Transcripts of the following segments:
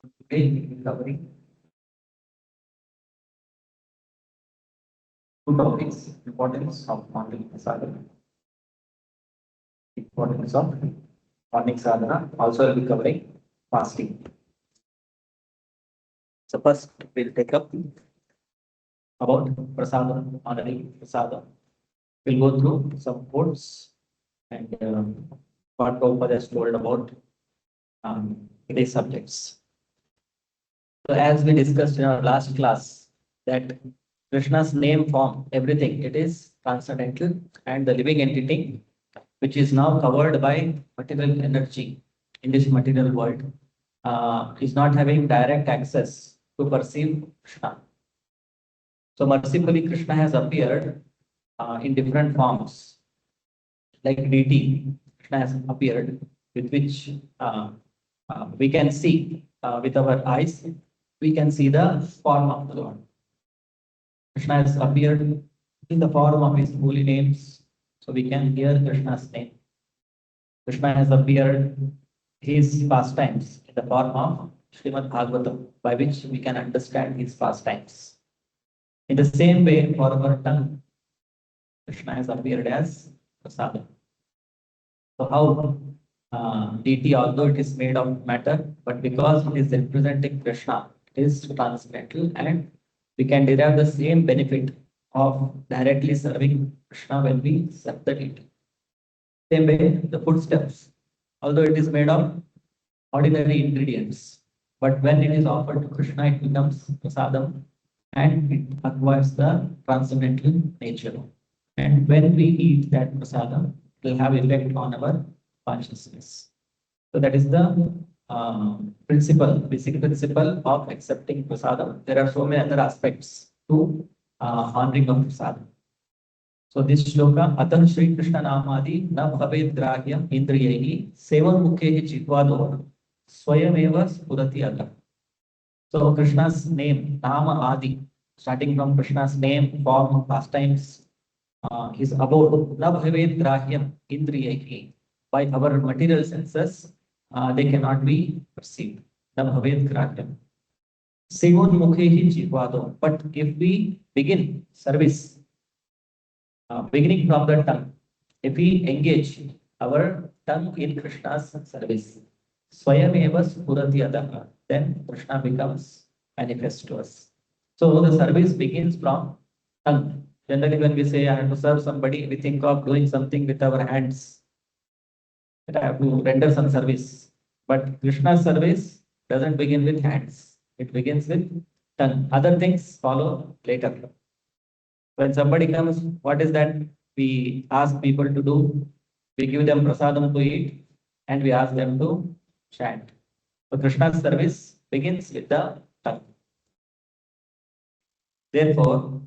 Today we will be covering two topics: importance of morning sadhana. Importance of morning sadhana. Also, we'll be covering fasting. So first, we'll take up about prasadam, honoring prasadam. We'll go through some quotes and what Prabhupada has told about today's subjects. So as we discussed in our last class, that Krishna's name, form, everything, it is transcendental and the living entity, which is now covered by material energy in this material world, is not having direct access to perceive Krishna. So mercifully, Krishna has appeared in different forms, like deity. Krishna has appeared, with which we can see with our eyes. We can see the form of the Lord. Krishna has appeared in the form of his holy names, so we can hear Krishna's name. Krishna has appeared his pastimes in the form of Srimad Bhagavatam, by which we can understand his pastimes. In the same way, for our tongue, Krishna has appeared as prasadam. So how deity, although it is made of matter, but because it is representing Krishna, it is transcendental, and we can derive the same benefit of directly serving Krishna when we serve the deity. Same way, the footsteps, although it is made of ordinary ingredients, but when it is offered to Krishna, it becomes prasadam and it acquires the transcendental nature. And when we eat that prasadam, it will have effect on our consciousness. So that is the basic principle of accepting prasadam. There are so many other aspects to honoring of prasadam. So this shloka, Atah Shri Krishna Namadi na bhaved grahya indriyahi sevan mukhe jitvado swayameva spurati atah. So Krishna's name, Nama Adi, starting from Krishna's name, form, pastimes, his abode, na bhaved grahya indriyahi. By our material senses, they cannot be perceived. Na bhaved grahya. Sevan mukhe jitvado. But if we begin service, beginning from the tongue, if we engage our tongue in Krishna's service, Swayameva Spurati Adaha, then Krishna becomes manifest to us. So the service begins from tongue. Generally, when we say I have to serve somebody, we think of doing something with our hands. That I have to render some service. But Krishna's service doesn't begin with hands. It begins with tongue. Other things follow later. When somebody comes, what is that we ask people to do? We give them prasadam to eat and we ask them to chant. So Krishna's service begins with the tongue. Therefore,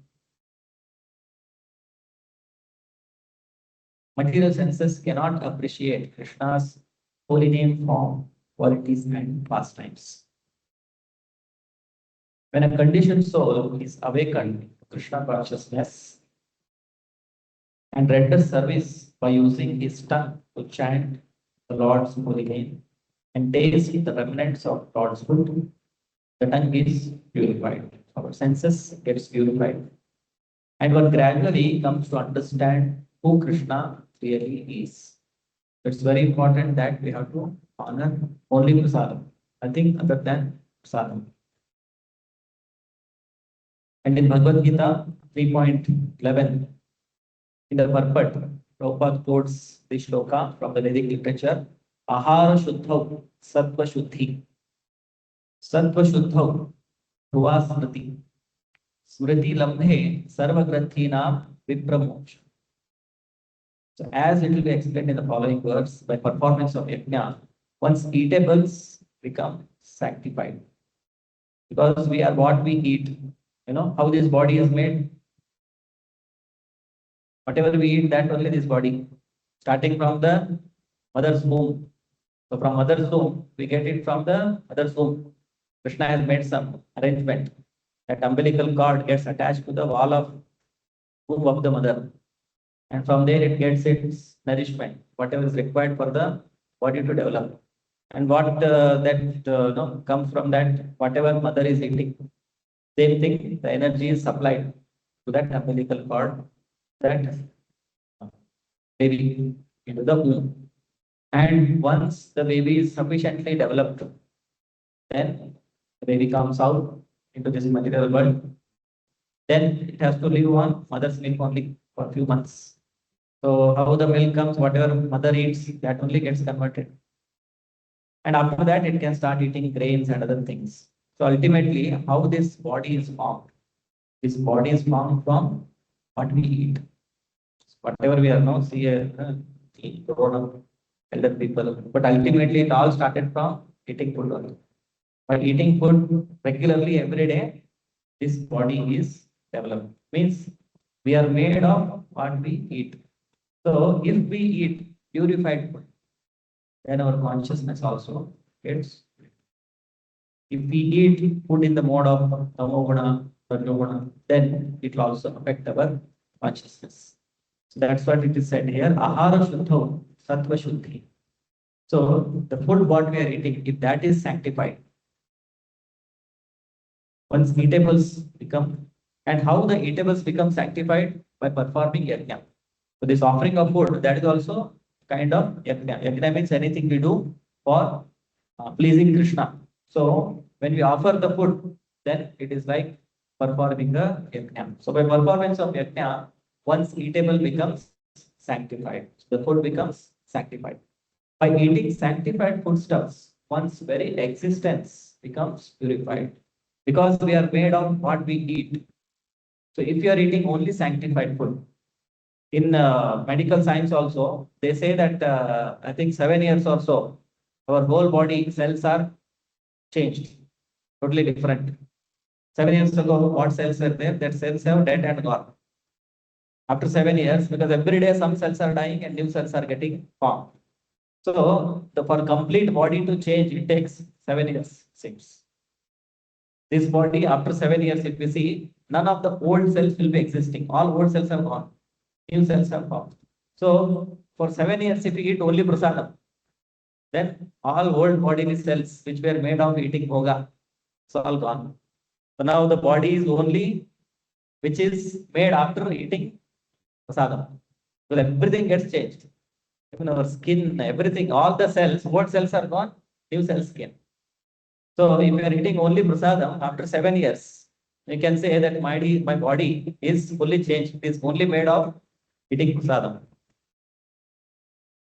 material senses cannot appreciate Krishna's holy name, form, qualities, and pastimes. When a conditioned soul is awakened to Krishna consciousness and renders service by using his tongue to chant the Lord's holy name and taste the remnants of Lord's food, the tongue is purified. Our senses gets purified. And one gradually comes to understand who Krishna really is. It's very important that we have to honor only prasadam, nothing other than prasadam. And in Bhagavad Gita 3.11, in the purport, Prabhupada quotes this shloka from the Vedic literature, Ahara Shuddhav Sattva Shuddhi. Sattva Shuddhav Dhruva Smriti. Smriti Lambhe Sarva Granthina Vipramoksha. So as it will be explained in the following verse, by performance of yajna, one's eatables become sanctified. Because we are what we eat. You know how this body is made? Whatever we eat, that only this body. Starting from the mother's womb. So from mother's womb, we get it from the mother's womb. Krishna has made some arrangement that umbilical cord gets attached to the wall of womb of the mother. And from there it gets its nourishment, whatever is required for the body to develop. And what comes from that, whatever mother is eating, same thing, the energy is supplied to that umbilical cord, that baby into the womb. And once the baby is sufficiently developed, then the baby comes out into this material world. Then it has to live on mother's milk only for a few months. So how the milk comes, whatever mother eats, that only gets converted. And after that, it can start eating grains and other things. So ultimately, how this body is formed? This body is formed from what we eat. Whatever we are now see grown up elder people, but ultimately it all started from eating food only. By eating food regularly every day, this body is developed. Means we are made of what we eat. So if we eat purified food, then our consciousness also gets. If we eat food in the mode of tamoguna, rajoguna, then it will also affect our consciousness. So that's what it is said here. Ahara shuddho, sattva shuddhi. So the food what we are eating, if that is sanctified, once eatables become, and how the eatables become sanctified by performing yajna. So this offering of food, that is also kind of yajna. Yajna means anything we do for pleasing Krishna. So when we offer the food, then it is like performing the yajna. So by performance of yajna, once eatable becomes sanctified. So the food becomes sanctified. By eating sanctified foodstuffs, one's very existence becomes purified because we are made of what we eat. So if you are eating only sanctified food, in medical science also, they say that I think 7 years or so, our whole body cells are changed, totally different. 7 years ago, what cells were there? That cells have dead and gone. After 7 years, because every day some cells are dying and new cells are getting formed. So for complete body to change, it takes 7 years, seems. This body, after 7 years, if we see, none of the old cells will be existing. All old cells have gone. New cells have formed. So for 7 years, if we eat only prasadam, then all old bodily cells which were made of eating bhoga, it's all gone. So now the body is only which is made after eating prasadam. So everything gets changed. Even our skin, everything, all the cells, old cells are gone, new cells came. So if you are eating only prasadam after 7 years, you can say that my body is fully changed. It is only made of eating prasadam.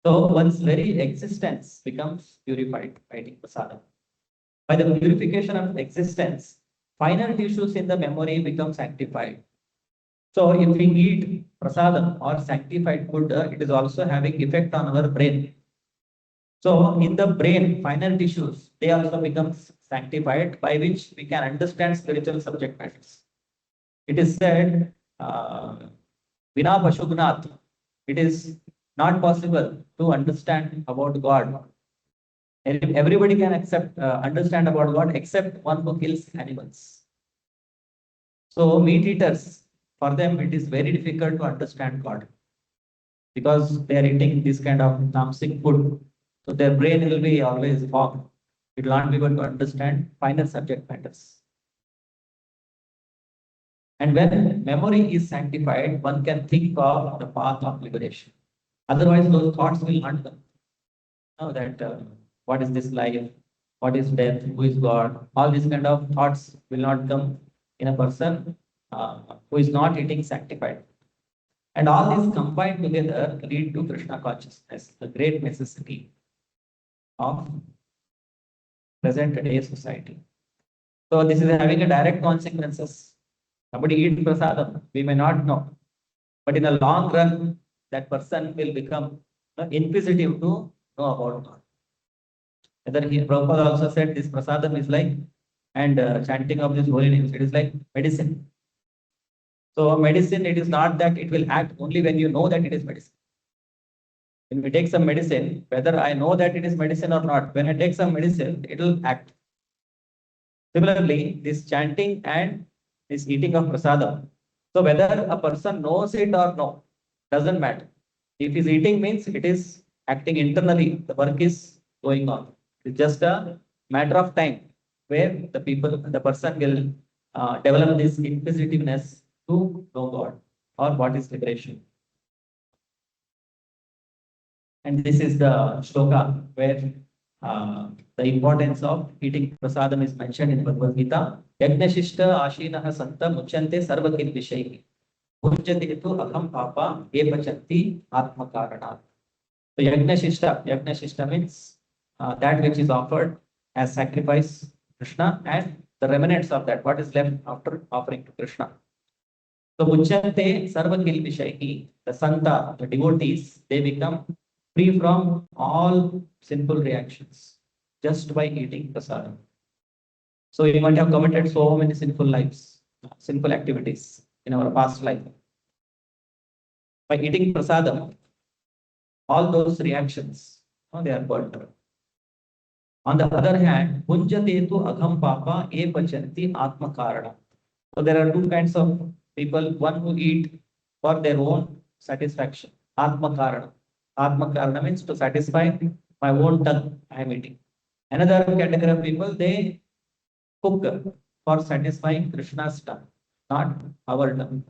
So one's very existence becomes purified by eating prasadam. By the purification of existence, finer tissues in the memory become sanctified. So if we eat prasadam or sanctified food, it is also having effect on our brain. So in the brain, finer tissues, they also become sanctified by which we can understand spiritual subject matters. It is said, Vina Pashugnat, it is not possible to understand about God. Everybody can understand about God except one who kills animals. So meat eaters, for them it is very difficult to understand God because they are eating this kind of tamasic food. So their brain will be always fogged. It will not be able to understand finer subject matters. And when memory is sanctified, one can think of the path of liberation. Otherwise, those thoughts will not come. Know that what is this life? What is death? Who is God? All these kind of thoughts will not come in a person who is not eating sanctified. And all these combined together lead to Krishna consciousness, the great necessity of present day society. So this is having a direct consequences. Somebody eat prasadam, we may not know, but in the long run, that person will become inquisitive to know about God. Whether Prabhupada also said this prasadam is like, and chanting of these holy names, it is like medicine. So medicine, it is not that it will act only when you know that it is medicine. When we take some medicine, whether I know that it is medicine or not, when I take some medicine, it will act. Similarly, this chanting and this eating of prasadam. So whether a person knows it or no, doesn't matter. If he's eating means it is acting internally, the work is going on. It's just a matter of time where the person will develop this inquisitiveness to know God or what is liberation. And this is the shloka where the importance of eating prasadam is mentioned in Bhagavad Gita. Yagnashishta ashinaha santa muchante sarvakil vishayi. Bhunjate tu aham papa epachanti atma karana. So Yagna Shishta means that which is offered as sacrifice to Krishna and the remnants of that, what is left after offering to Krishna. So Muchante Sarvakil Vishayi, the Santa, the devotees, they become free from all sinful reactions just by eating prasadam. So we might have committed so many sinful lives, sinful activities in our past life. By eating prasadam, all those reactions, they are burnt. On the other hand, Punjatetu Agham Papa E Pachanti Atma Karana. So there are two kinds of people, one who eat for their own satisfaction, Atma Karana. Atma Karana means to satisfy my own tongue, I am eating. Another category of people, they cook for satisfying Krishna's tongue, not our tongue.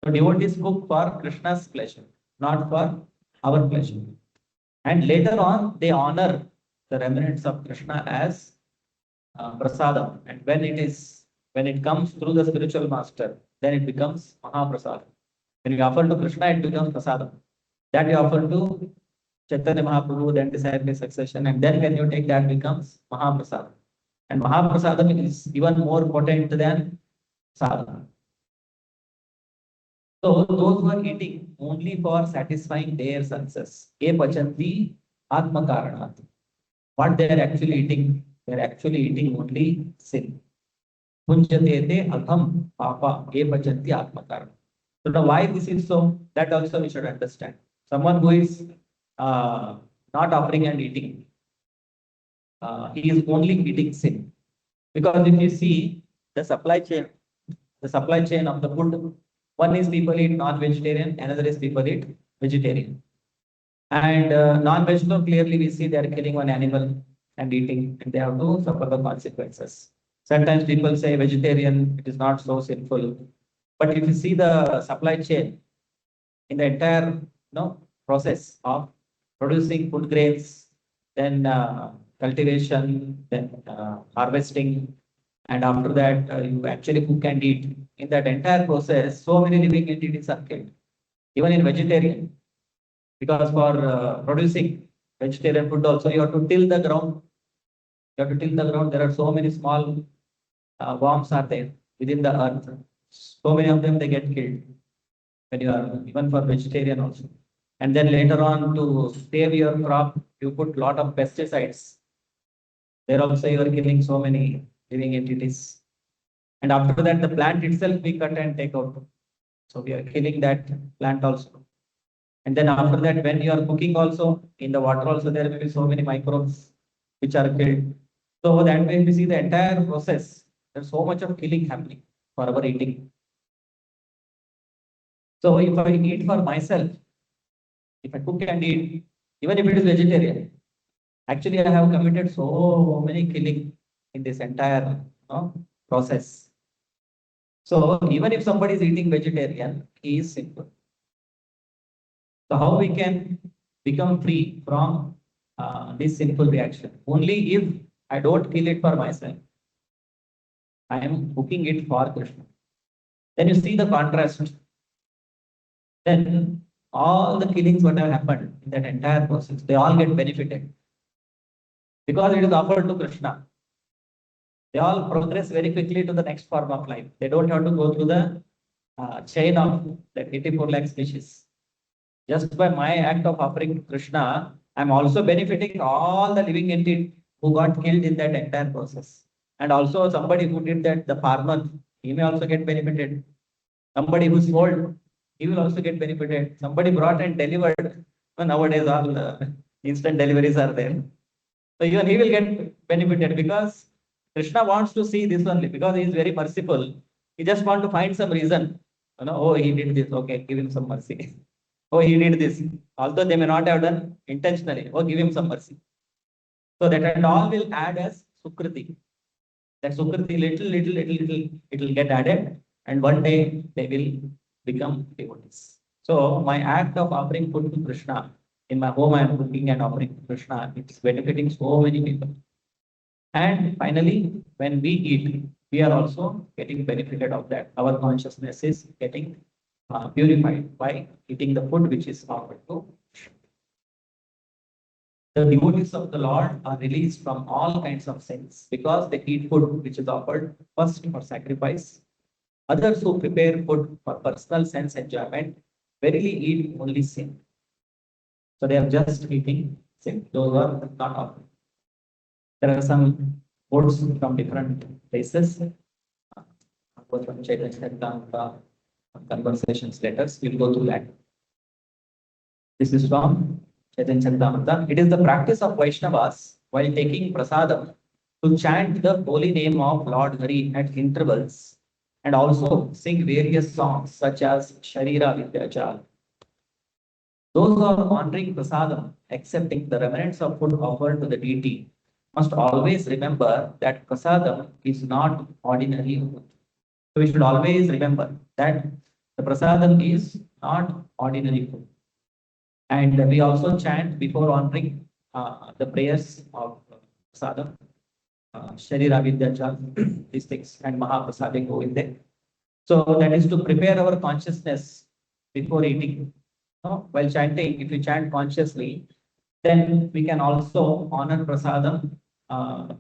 So devotees cook for Krishna's pleasure, not for our pleasure. And later on, they honor the remnants of Krishna as prasadam. And when it comes through the spiritual master, then it becomes Mahaprasadam. When you offer to Krishna, it becomes prasadam. That you offer to Chaitanya Mahaprabhu, then disciple succession, and then when you take that becomes Mahaprasadam. And Mahaprasadam is even more potent than sadhana. So those who are eating only for satisfying their senses, e pachanti atma karanat. What they are actually eating, they are actually eating only sin. Punjatete agham papa e pachanti atma karanat. So now why this is so, that also we should understand. Someone who is not offering and eating, he is only eating sin. Because if you see the supply chain of the food, one is people eat non-vegetarian, another is people eat vegetarian. And non-vegetarian, clearly we see they are killing one animal and eating, and they have to suffer the consequences. Sometimes people say vegetarian, it is not so sinful. But if you see the supply chain in the entire process of producing food grains, then cultivation, then harvesting, and after that you actually cook and eat. In that entire process, so many living entities are killed, even in vegetarian. Because for producing vegetarian food also, you have to till the ground. You have to till the ground. There are so many small worms are there within the earth. So many of them, they get killed when you are, even for vegetarian also. And then later on, to save your crop, you put lot of pesticides. There also you are killing so many living entities. And after that, the plant itself we cut and take out. So we are killing that plant also. And then after that, when you are cooking also, in the water also, there will be so many microbes which are killed. So that way we see the entire process. There's so much of killing happening for our eating. So if I eat for myself, if I cook and eat, even if it is vegetarian, actually I have committed so many killing in this entire process. So even if somebody is eating vegetarian, he is simple. So how we can become free from this sinful reaction? Only if I don't kill it for myself. I am cooking it for Krishna. Then you see the contrast. Then all the killings what have happened in that entire process, they all get benefited. Because it is offered to Krishna. They all progress very quickly to the next form of life. They don't have to go through the chain of that 84 lakh species. Just by my act of offering to Krishna, I'm also benefiting all the living entities who got killed in that entire process. And also somebody who did that, the farmer, he may also get benefited. Somebody who sold, he will also get benefited. Somebody brought and delivered. Well, nowadays all instant deliveries are there. So even he will get benefited because Krishna wants to see this only because he is very merciful. He just want to find some reason. Oh, he did this. Okay, give him some mercy. Oh, he did this. Although they may not have done intentionally. Oh, give him some mercy. So that and all will add as Sukriti. That Sukriti little, it will get added, and one day they will become devotees. So my act of offering food to Krishna in my home, I am cooking and offering to Krishna. It's benefiting so many people. And finally, when we eat, we are also getting benefited of that. Our consciousness is getting purified by eating the food which is offered to. The devotees of the Lord are released from all kinds of sins because they eat food which is offered first for sacrifice. Others who prepare food for personal sense enjoyment verily eat only sin. So they are just eating sin. Those are not offered. There are some foods from different places. From Chaitanya conversations letters. We'll go through that. This is from Chaitanya Charitamrita. It is the practice of Vaishnavas while taking prasadam to chant the holy name of Lord Hari at intervals and also sing various songs such as Sharira Vidyachal. Those who are honoring prasadam, accepting the remnants of food offered to the deity, must always remember that prasadam is not ordinary food. So we should always remember that the prasadam is not ordinary food. And we also chant before honoring the prayers of prasadam, Sharira Vidyachal, these things, and Mahaprasadam Govinde. So that is to prepare our consciousness before eating. While chanting, if we chant consciously, then we can also honor prasadam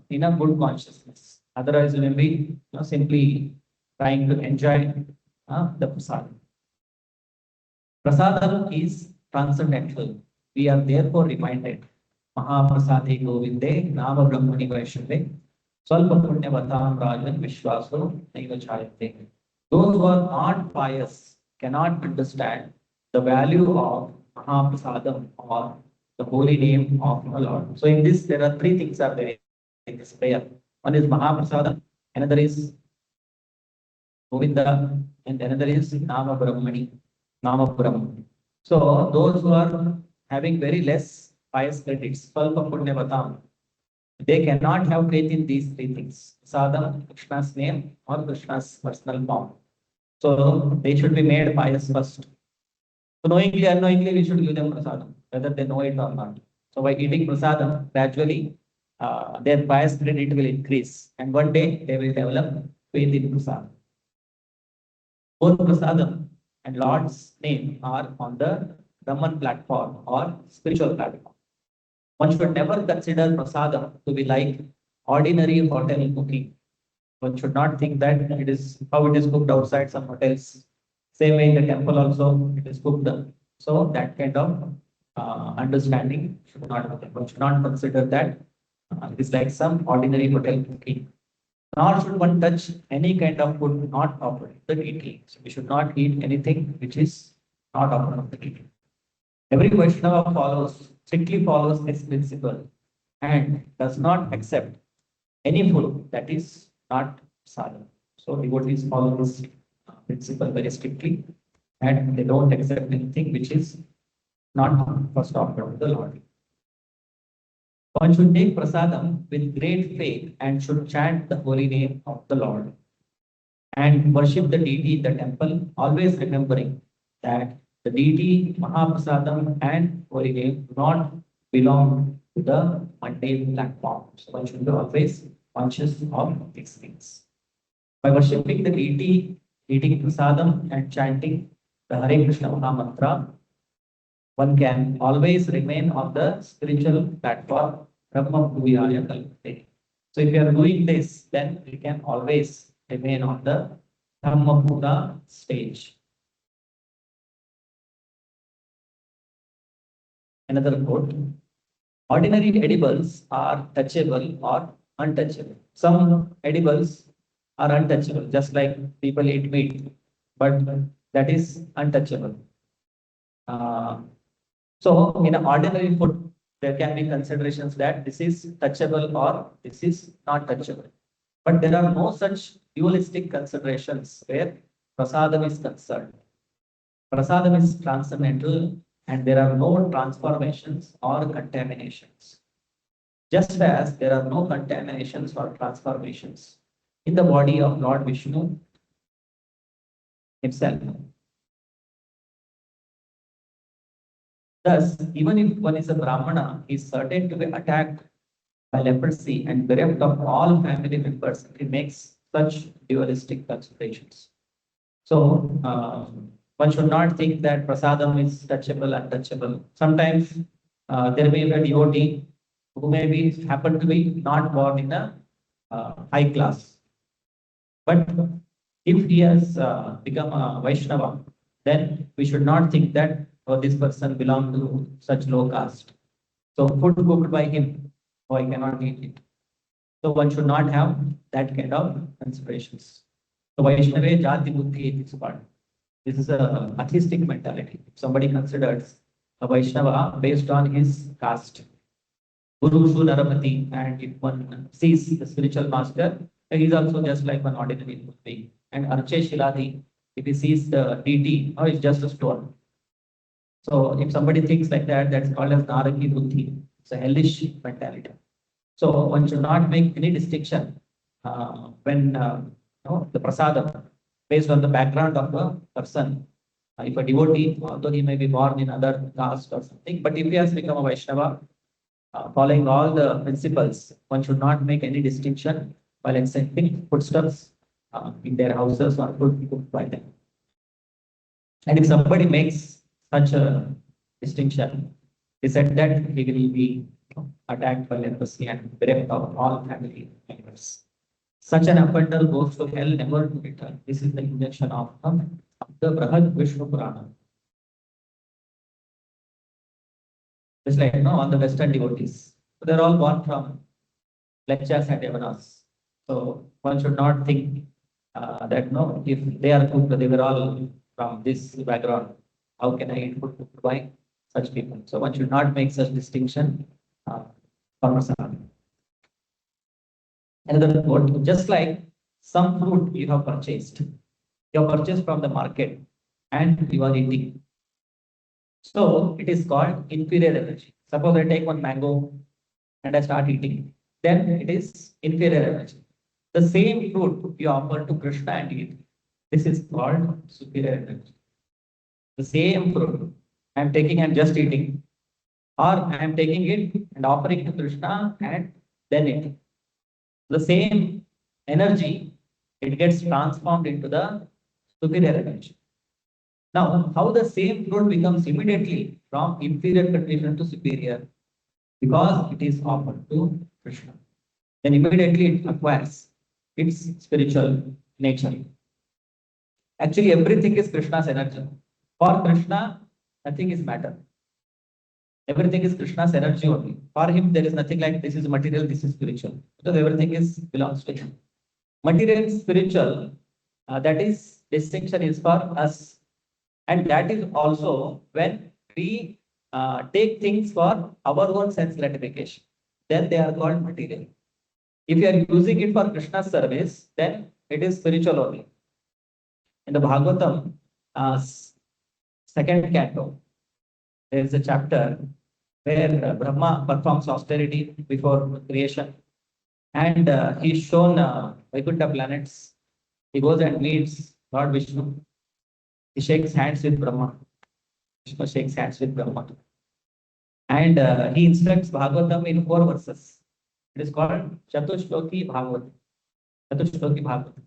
in a good consciousness. Otherwise, we will be simply trying to enjoy the prasadam. Prasadam is transcendental. We are therefore reminded, Mahaprasade Govinde, Nama Brahmani Vaishave, Swalpa Punyavatam Rajan Vishwaso Naiva Chayate. Those who are not pious cannot understand the value of Mahaprasadam or the holy name of the Lord. So in this, there are three things are there in this prayer. One is Mahaprasadam, another is Govinda, and another is Nama Brahmani, Nama Brahmani. So those who are having very less pious credits, Palpa Punyavatam, they cannot have faith in these three things. Sadam, Krishna's name, or Krishna's personal form. So they should be made pious first. So knowingly, unknowingly, we should give them prasadam, whether they know it or not. So by eating prasadam, gradually their pious credit will increase, and one day they will develop faith in prasadam. Both prasadam and Lord's name are on the Brahman platform or spiritual platform. One should never consider prasadam to be like ordinary hotel cooking. One should not think that it is how it is cooked outside some hotels. Same way in the temple also it is cooked. So that kind of understanding should not happen. One should not consider that it is like some ordinary hotel cooking. Nor should one touch any kind of food not offered to the deity. So we should not eat anything which is not offered of the deity. Every Vaishnava strictly follows this principle and does not accept any food that is not sadhana. So devotees follow this principle very strictly and they don't accept anything which is not first offered to the Lord. One should take prasadam with great faith and should chant the holy name of the Lord and worship the deity in the temple, always remembering that the deity, Mahaprasadam, and holy name do not belong to the mundane platform. So one should be always conscious of these things. By worshipping the deity, eating prasadam, and chanting the Hare Krishna Maha Mantra, one can always remain on the spiritual platform, Brahma Bhuviyaya Kalpate. So if you are doing this, then you can always remain on the Brahma Buddha stage. Another quote. Ordinary edibles are touchable or untouchable. Some edibles are untouchable, just like people eat meat, but that is untouchable. So in an ordinary food, there can be considerations that this is touchable or this is not touchable. But there are no such dualistic considerations where prasadam is concerned. Prasadam is transcendental and there are no transformations or contaminations. just as there are no contaminations or transformations in the body of Lord Vishnu himself. Thus, even if one is a Brahmana, he is certain to be attacked by leprosy and bereft of all family members if he makes such dualistic considerations. So, one should not think that prasadam is touchable, untouchable. Sometimes there may be a devotee who may be happen to be not born in a high class, but if he has become a Vaishnava, then we should not think that oh, this person belongs to such low caste. So food cooked by him, oh, I cannot eat it. So one should not have that kind of considerations. So Vaishnava Jati Buddhi it is called. This is a atheistic mentality. If somebody considers a Vaishnava based on his caste, Guru Shu Naramati, and if one sees the spiritual master, he is also just like one ordinary human being. And Arche Shiladi, if he sees the deity, oh, it's just a stone. So if somebody thinks like that, that's called as Naraki Buddhi. It's a hellish mentality. So one should not make any distinction when the prasadam based on the background of a person. If a devotee, although he may be born in other caste or something, but if he has become a Vaishnava, following all the principles, one should not make any distinction while accepting foodstuffs in their houses or food cooked by them. And if somebody makes such a distinction, he said that he will be attacked by leprosy and bereft of all family members. Such an offender goes to hell never to return. This is the injunction of the Brahad Vishnu Purana. Just like all the Western devotees. So they're all born from lectures and yavanas. So one should not think that no, if they are cooked, they were all from this background. How can I eat food cooked by such people? So one should not make such distinction for prasadam. Another quote, just like some fruit you have purchased from the market and you are eating. So it is called inferior energy. Suppose I take one mango and I start eating, then it is inferior energy. The same fruit you offer to Krishna and eat, this is called superior energy. The same fruit I am taking and just eating, or I am taking it and offering to Krishna and then eating. The same energy, it gets transformed into the superior energy. Now, how the same fruit becomes immediately from inferior condition to superior? Because it is offered to Krishna. Then immediately it acquires its spiritual nature. Actually, everything is Krishna's energy. For Krishna, nothing is matter. Everything is Krishna's energy only. For him, there is nothing like this is material, this is spiritual. Because everything is belongs to him. Material, spiritual, that is distinction is for us. And that is also when we take things for our own sense gratification. Then they are called material. If you are using it for Krishna's service, then it is spiritual only. In the Bhagavatam, second canto, there is a chapter where Brahma performs austerity before creation, and he is shown Vaikuntha planets. He goes and meets Lord Vishnu. He shakes hands with Brahma. Vishnu shakes hands with Brahma, and he instructs Bhagavatam in 4 verses. It is called Chatushloki Bhagavatam. Chatushloki Bhagavatam.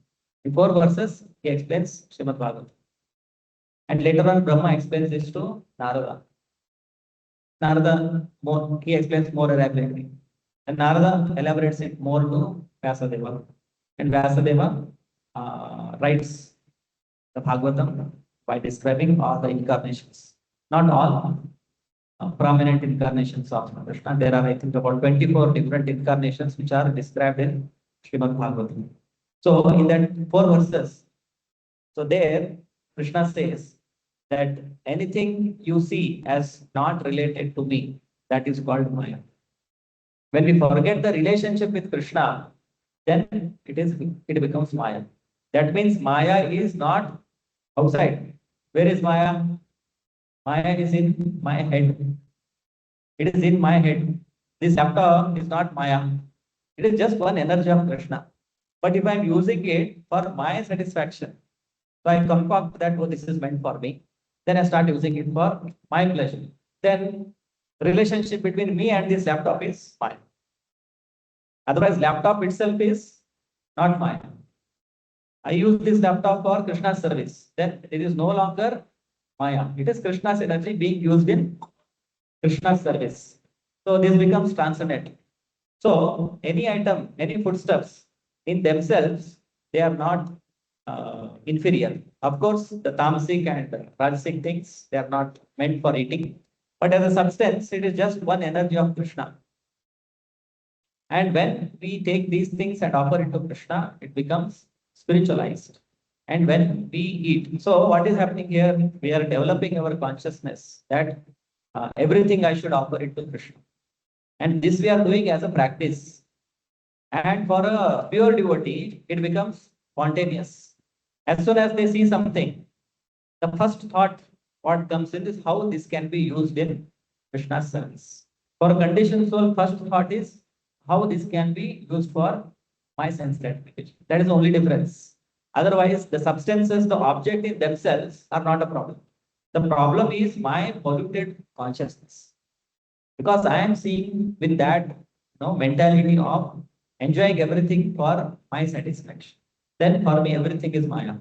In 4 verses, he explains Srimad Bhagavatam. And later on, Brahma explains this to Narada. Narada, he explains more elaborately. And Narada elaborates it more to Vyasadeva. And Vyasadeva writes the Bhagavatam by describing all the incarnations. Not all prominent incarnations of Krishna. There are, I think, about 24 different incarnations which are described in Srimad Bhagavatam. So in that 4 verses, so there Krishna says that anything you see as not related to me, that is called Maya. When we forget the relationship with Krishna, then it becomes Maya. That means Maya is not outside. Where is Maya? Maya is in my head. It is in my head. This laptop is not Maya. It is just one energy of Krishna. But if I'm using it for my satisfaction, so I concoct that, oh, this is meant for me. Then I start using it for my pleasure. Then relationship between me and this laptop is fine. Otherwise, laptop itself is not mine. I use this laptop for Krishna's service. Then it is no longer Maya. It is Krishna's energy being used in Krishna's service. So this becomes transcendent. So any item, any foodstuffs in themselves, they are not inferior. Of course, the tamasic and rajasic things, they are not meant for eating. But as a substance, it is just one energy of Krishna. And when we take these things and offer it to Krishna, it becomes spiritualized. And when we eat, so what is happening here? We are developing our consciousness that everything I should offer it to Krishna. And this we are doing as a practice. And for a pure devotee, it becomes spontaneous. As soon as they see something, the first thought what comes in is how this can be used in Krishna's service. For a conditioned soul, first thought is how this can be used for my sense gratification. That is the only difference. Otherwise, the substances, the object in themselves are not a problem. The problem is my polluted consciousness. Because I am seeing with that mentality of enjoying everything for my satisfaction. Then for me, everything is Maya.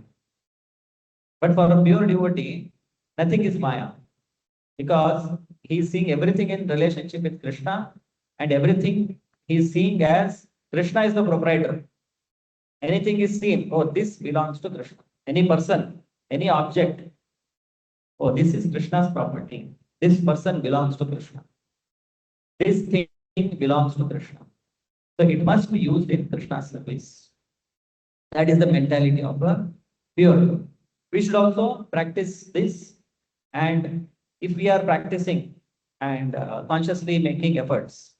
But for a pure devotee, nothing is Maya. Because he is seeing everything in relationship with Krishna, and everything he is seeing as Krishna is the proprietor. Anything is seen, oh, this belongs to Krishna. Any person, any object, oh, this is Krishna's property. This person belongs to Krishna. This thing belongs to Krishna. So it must be used in Krishna's service. That is the mentality of a pure. We should also practice this. And if we are practicing and consciously making efforts,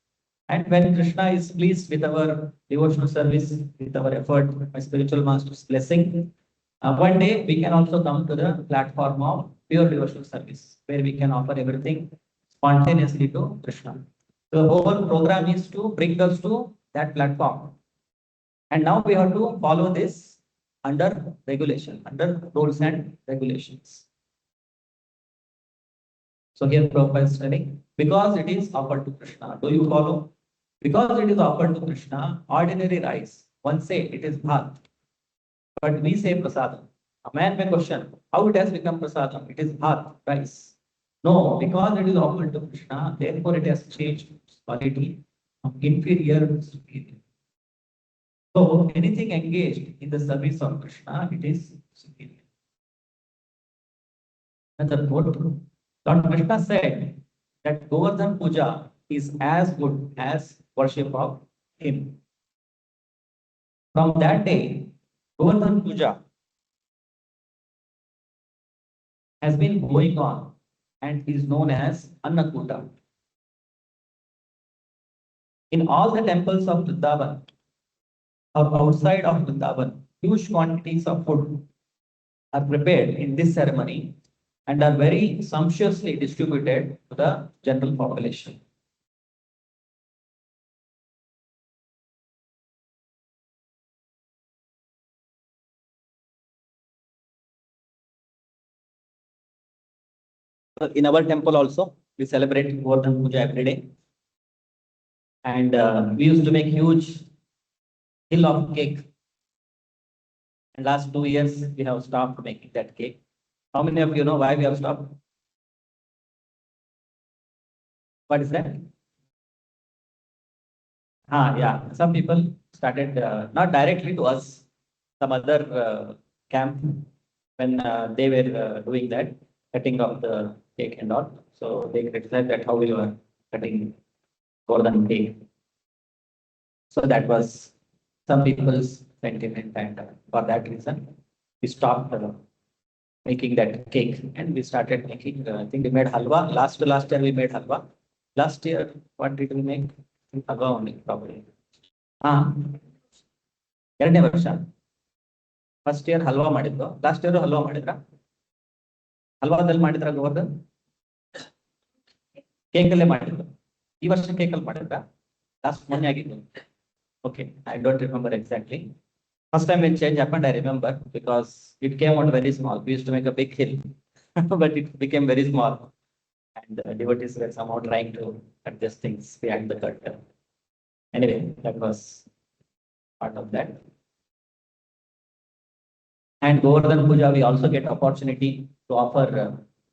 and when Krishna is pleased with our devotional service, with our effort, my spiritual master's blessing, one day we can also come to the platform of pure devotional service, where we can offer everything spontaneously to Krishna. The whole program is to bring us to that platform. And now we have to follow this under regulation, under rules and regulations. So here Prabhupada is telling, because it is offered to Krishna, do you follow? Because it is offered to Krishna, ordinary rice, one say it is bhat, but we say prasadam. A man may question, how it has become prasadam? It is bhat, rice. No, because it is offered to Krishna, therefore it has changed its quality from inferior to superior. So anything engaged in the service of Krishna, it is superior. Another quote, Lord Krishna said that Govardhan Puja is as good as worship of him. From that day, Govardhan Puja has been going on and is known as Annakuta. In all the temples of Vrindavan or outside of Vrindavan, huge quantities of food are prepared in this ceremony and are very sumptuously distributed to the general population. In our temple also, we celebrate Govardhan Puja every day. And we used to make huge hill of cake. And last 2 years, we have stopped making that cake. How many of you know why we have stopped? What is that? Yeah, some people started, not directly to us, some other camp when they were doing that, cutting of the cake and all. So they criticized that how we were cutting golden cake. So that was some people's sentiment, and for that reason, we stopped making that cake and we started making, I think we made halwa. Last year we made halwa. Last year, what did we make? Halwa only, probably. ಎರಡನೇ ವರ್ಷ first year halwa ಮಾಡಿದ್ದು. Last year halwa ಮಾಡಿದ್ರ? ಹಲ್ವಾದಲ್ಲಿ ಮಾಡಿದ್ರ ಗೋವರ್ಧನ್? ಕೇಕಲ್ಲೇ ಮಾಡಿದ್ರು. ಈ ವರ್ಷ ಕೇಕಲ್ಲಿ ಮಾಡಿದ್ರ? Last month ಆಗಿತ್ತು. Okay, I don't remember exactly. First time when change happened, I remember because it came out very small. We used to make a big hill, but it became very small. And devotees were somehow trying to adjust things behind the curtain. Anyway, that was part of that. And Govardhan Puja, we also get opportunity to offer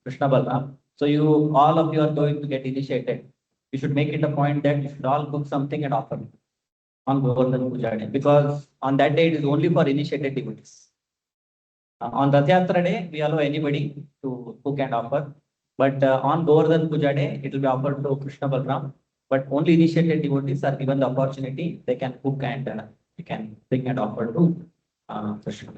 Krishna Balram. So you, all of you are going to get initiated. You should make it a point that you should all cook something and offer on Govardhan Puja day, because on that day it is only for initiated devotees. On Rath Yatra day, we allow anybody to cook and offer. But on Govardhan Puja day, it will be offered to Krishna Balram. But only initiated devotees are given the opportunity. They can cook and they can bring and offer to Krishna.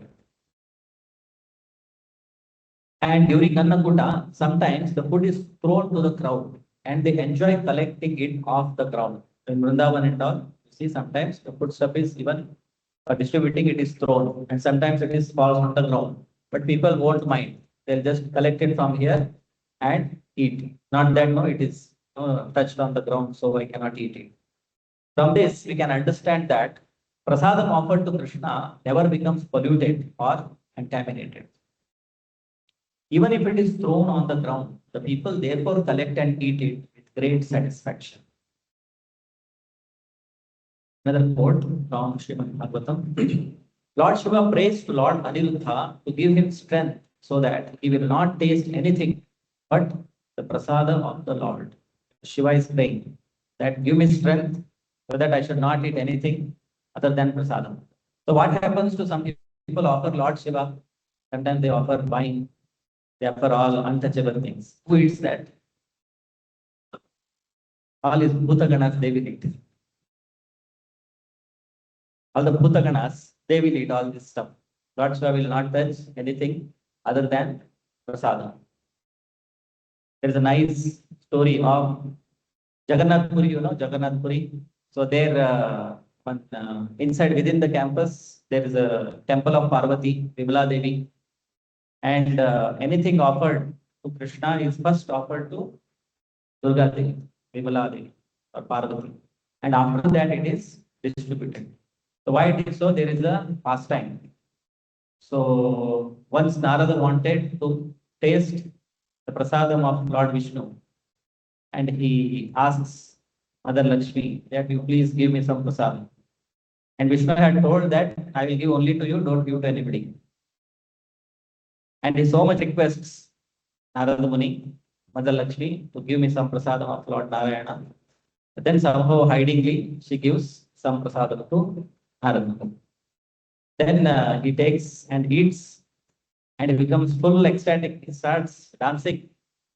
And during Annakuta, sometimes the food is thrown to the crowd and they enjoy collecting it off the ground. In Vrindavan and all, you see sometimes the food stuff is even distributing, it is thrown, and sometimes it is falls on the ground. But people won't mind. They'll just collect it from here and eat. Not that no, it is touched on the ground, so I cannot eat it. From this, we can understand that prasadam offered to Krishna never becomes polluted or contaminated. Even if it is thrown on the ground, the people therefore collect and eat it with great satisfaction. Another quote from Srimad Bhagavatam. Lord Shiva prays to Lord Aniruddha to give him strength so that he will not taste anything but the prasadam of the Lord. Shiva is praying that give me strength so that I should not eat anything other than prasadam. So what happens to some people offer Lord Shiva? Sometimes they offer wine, they offer all untouchable things. Who eats that? All is Bhutaganas, they will eat. All the Bhutaganas, they will eat all this stuff. Lord Shiva will not touch anything other than prasadam. There is a nice story of Jagannath Puri, you know, Jagannath Puri. So there, inside within the campus, there is a temple of Parvati, Vimala Devi. And anything offered to Krishna is first offered to Durga Devi, Vimala Devi, or Parvati. And after that, it is distributed. So why it is so? There is a pastime. So once Narada wanted to taste the prasadam of Lord Vishnu, and he asks Mother Lakshmi that you please give me some prasadam. And Vishnu had told that I will give only to you, don't give to anybody. And he so much requests Narada Muni, Mother Lakshmi, to give me some prasadam of Lord Narayana. But then somehow hidingly she gives some prasadam to Narada. Then he takes and eats and he becomes full ecstatic. He starts dancing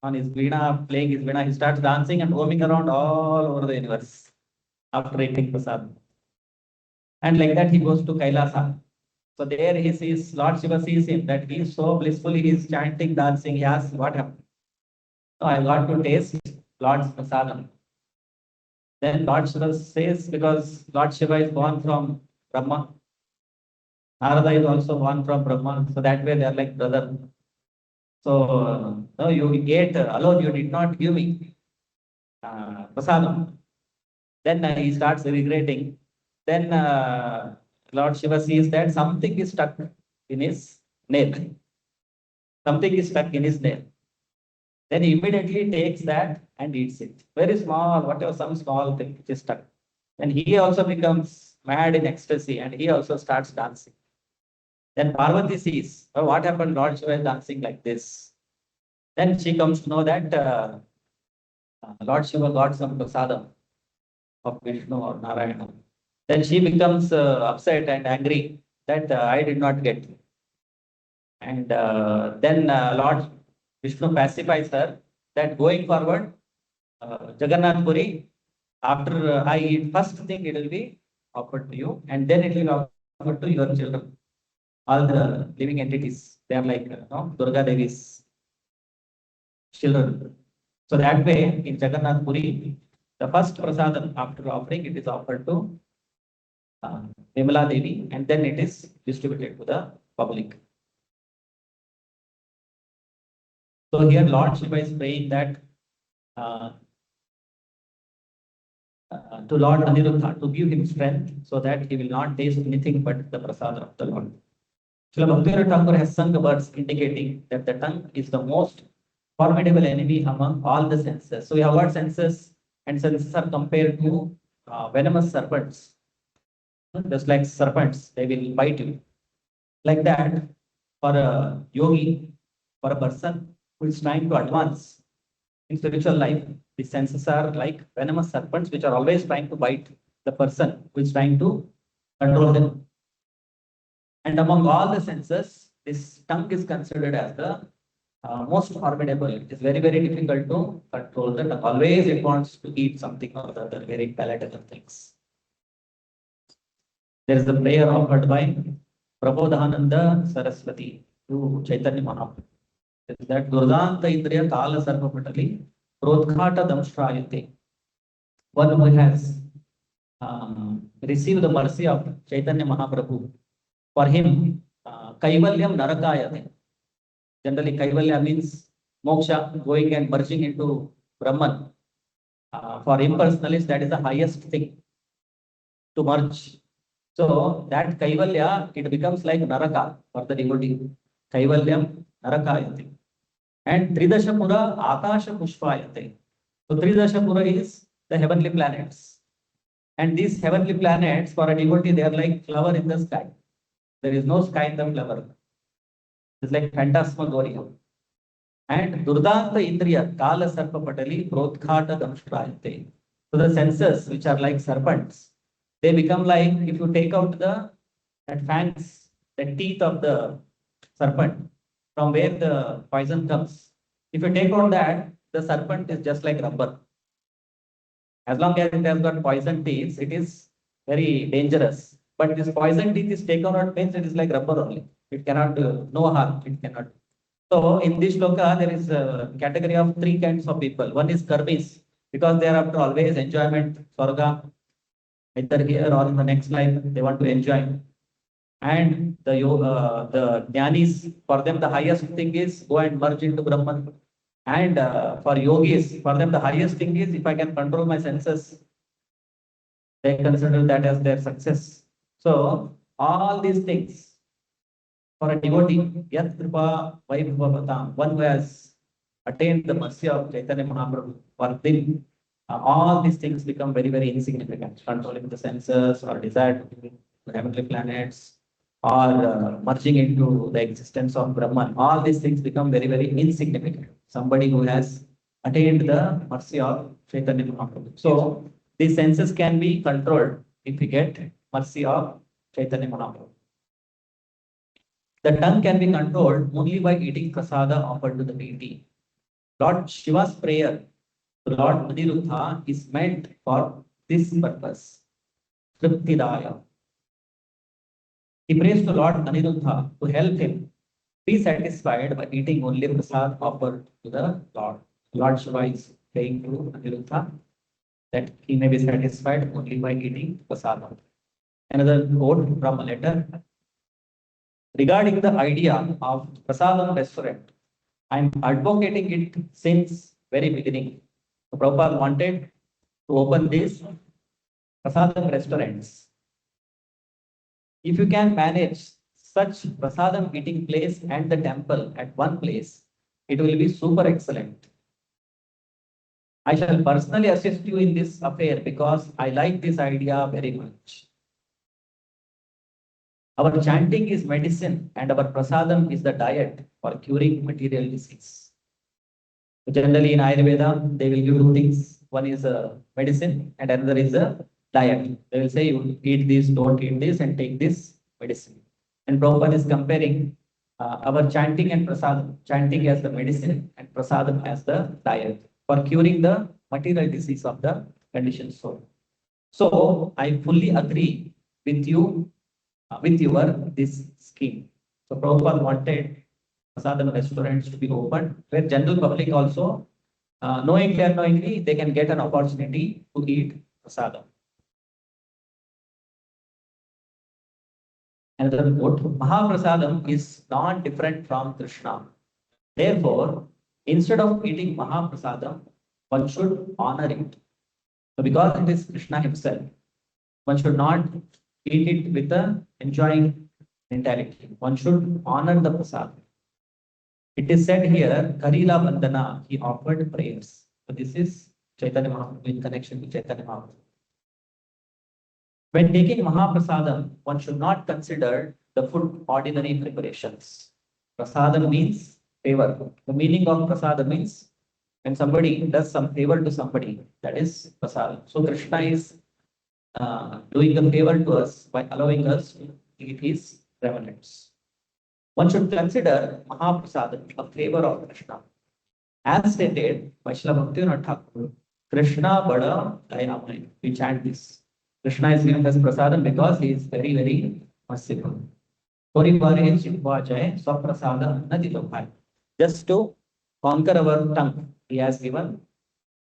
on his veena, playing his veena. He starts dancing and roaming around all over the universe after eating prasadam. And like that, he goes to Kailasa. So there he sees, Lord Shiva sees him that he is so blissful, he is chanting, dancing. He asks, what happened? So I got to taste Lord's prasadam. Then Lord Shiva says, because Lord Shiva is born from Brahma, Narada is also born from Brahma. So that way they are like brother. So no, you ate alone, you did not give me prasadam. Then he starts regretting. Then Lord Shiva sees that something is stuck in his nail. Something is stuck in his nail. Then he immediately takes that and eats it. Very small, whatever, some small thing which is stuck. And he also becomes mad in ecstasy and he also starts dancing. Then Parvati sees, oh, what happened? Lord Shiva is dancing like this. Then she comes to know that Lord Shiva got some prasadam of Vishnu or Narayana. Then she becomes upset and angry that I did not get. And then Lord Vishnu pacifies her that going forward, Jagannath Puri, after I eat, first thing it will be offered to you, and then it will be offered to your children. All the living entities, they are like Durga Devi's children. So that way, in Jagannath Puri, the first prasadam after offering, it is offered to Vimala Devi, and then it is distributed to the public. So here Lord Shiva is praying that to Lord Aniruddha to give him strength so that he will not taste anything but the prasadam of the Lord. Srila Bhaktivinoda Thakur has sung words indicating that the tongue is the most formidable enemy among all the senses. So we have what senses, and senses are compared to venomous serpents. Just like serpents, they will bite you. Like that, for a yogi, for a person who is trying to advance in spiritual life, the senses are like venomous serpents which are always trying to bite the person who is trying to control them. And among all the senses, this tongue is considered as the most formidable. It is very, very difficult to control the tongue. Always it wants to eat something or the other, very palatable things. There is a prayer offered by Prabodhananda Saraswati to Chaitanya Mahaprabhu. Is that Durdanta Indriya Kala Sarvapatali Prodkhata Damstrayate. One who has received the mercy of Chaitanya Mahaprabhu, for him, Kaivalyam Narakayate. Generally, Kaivalya means moksha, going and merging into Brahman. For impersonalists, that is the highest thing to merge. So that Kaivalya, it becomes like Naraka for the devotee. Kaivalyam Narakayate. And Tridashapura Akasha Pushpayate. So Tridashapura is the heavenly planets. And these heavenly planets for a devotee, they are like flower in the sky. There is no sky in the flower. It's like phantasmagoria. And Durdanta Indriya Kala Sarpa Patali Prodkhata Damstrayate. So the senses, which are like serpents, they become like, if you take out that fangs, the teeth of the serpent, from where the poison comes. If you take out that, the serpent is just like rubber. As long as it has got poison teeth, it is very dangerous. But this poison teeth is taken out means it is like rubber only. It cannot do no harm. It cannot. So in this shloka, there is a category of three kinds of people. One is karmis, because they are after always enjoyment, swarga, either here or in the next life, they want to enjoy. And the jnanis, for them the highest thing is go and merge into Brahman. And for yogis, for them the highest thing is if I can control my senses, they consider that as their success. So all these things for a devotee, Yat Kripa Vaibhavatam, one who has attained the mercy of Chaitanya Mahaprabhu, for them all these things become very, very insignificant. Controlling the senses or desire to be heavenly planets or merging into the existence of Brahman, all these things become very, very insignificant. Somebody who has attained the mercy of Chaitanya Mahaprabhu. So these senses can be controlled if we get mercy of Chaitanya Mahaprabhu. The tongue can be controlled only by eating prasada offered to the deity. Lord Shiva's prayer to Lord Aniruddha is meant for this purpose. Triptidaya. He prays to Lord Aniruddha to help him be satisfied by eating only prasad offered to the Lord. Lord Shiva is praying to Aniruddha that he may be satisfied only by eating prasadam. Another quote from a letter. Regarding the idea of prasadam restaurant, I am advocating it since very beginning. So Prabhupada wanted to open these prasadam restaurants. If you can manage such prasadam eating place and the temple at one place, it will be super excellent. I shall personally assist you in this affair because I like this idea very much. Our chanting is medicine and our prasadam is the diet for curing material disease. Generally in Ayurveda, they will give two things. One is a medicine and another is a diet. They will say you eat this, don't eat this, and take this medicine. And Prabhupada is comparing our chanting and prasadam, chanting as the medicine and prasadam as the diet for curing the material disease of the conditioned soul. So I fully agree with you with your this scheme. So Prabhupada wanted prasadam restaurants to be opened where general public also knowingly or unknowingly they can get an opportunity to eat prasadam. Another quote, Mahaprasadam is not different from Krishna. Therefore, instead of eating Mahaprasadam, one should honor it. So because it is Krishna himself, one should not eat it with a enjoying mentality. One should honor the prasad. It is said here, Karila Vandana, he offered prayers. So this is Chaitanya Mahaprabhu in connection with Chaitanya Mahaprabhu. When taking Mahaprasadam, one should not consider the food ordinary preparations. Prasadam means favor. The meaning of prasadam means when somebody does some favor to somebody, that is prasadam. So Krishna is doing a favor to us by allowing us to eat his remnants. One should consider Mahaprasadam a favor of Krishna. As stated by Srila Bhaktivinoda Thakur, Krishna Bada Dayamay. We chant this. Krishna is given as prasadam because he is very, very merciful. Just to conquer our tongue, he has given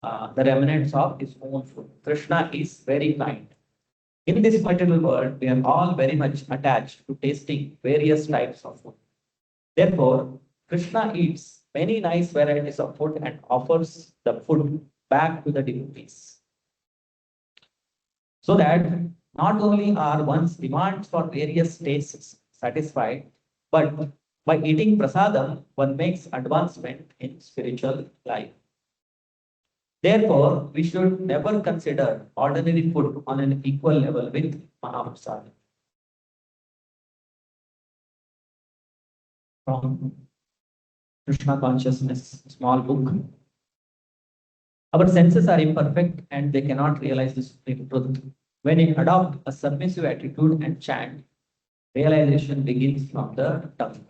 the remnants of his own food. Krishna is very kind. In this material world, we are all very much attached to tasting various types of food. Therefore, Krishna eats many nice varieties of food and offers the food back to the devotees. So that not only are one's demands for various tastes satisfied, but by eating prasadam, one makes advancement in spiritual life. Therefore, we should never consider ordinary food on an equal level with Mahaprasad. From Krishna Consciousness, small book. Our senses are imperfect and they cannot realize this truth. When you adopt a submissive attitude and chant, realization begins from the tongue.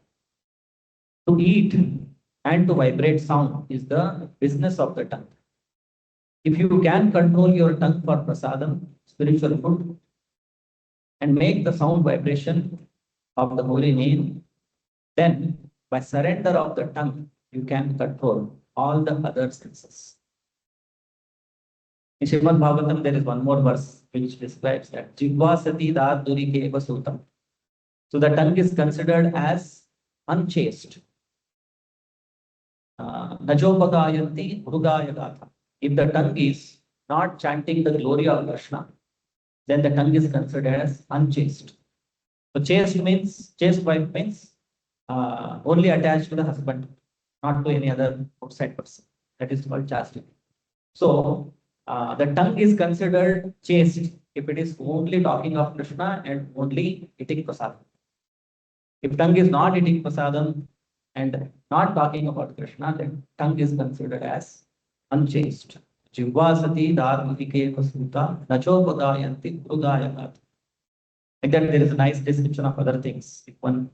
To eat and to vibrate sound is the business of the tongue. If you can control your tongue for prasadam, spiritual food, and make the sound vibration of the holy name, then by surrender of the tongue, you can control all the other senses. In Srimad Bhagavatam, there is one more verse which describes that Jivvasati Darduri Keva Sutam. So the tongue is considered as unchaste. Najopagayanti Mrugaya Gatha. If the tongue is not chanting the glory of Krishna, then the tongue is considered as unchaste. So chaste wife means only attached to the husband, not to any other outside person. That is called chastity. So the tongue is considered chaste if it is only talking of Krishna and only eating prasadam. If tongue is not eating prasadam and not talking about Krishna, then tongue is considered as unchaste. Jivvasati dharmike pasuta nachopadayanti udayat. Like that, there is a nice description of other things. If one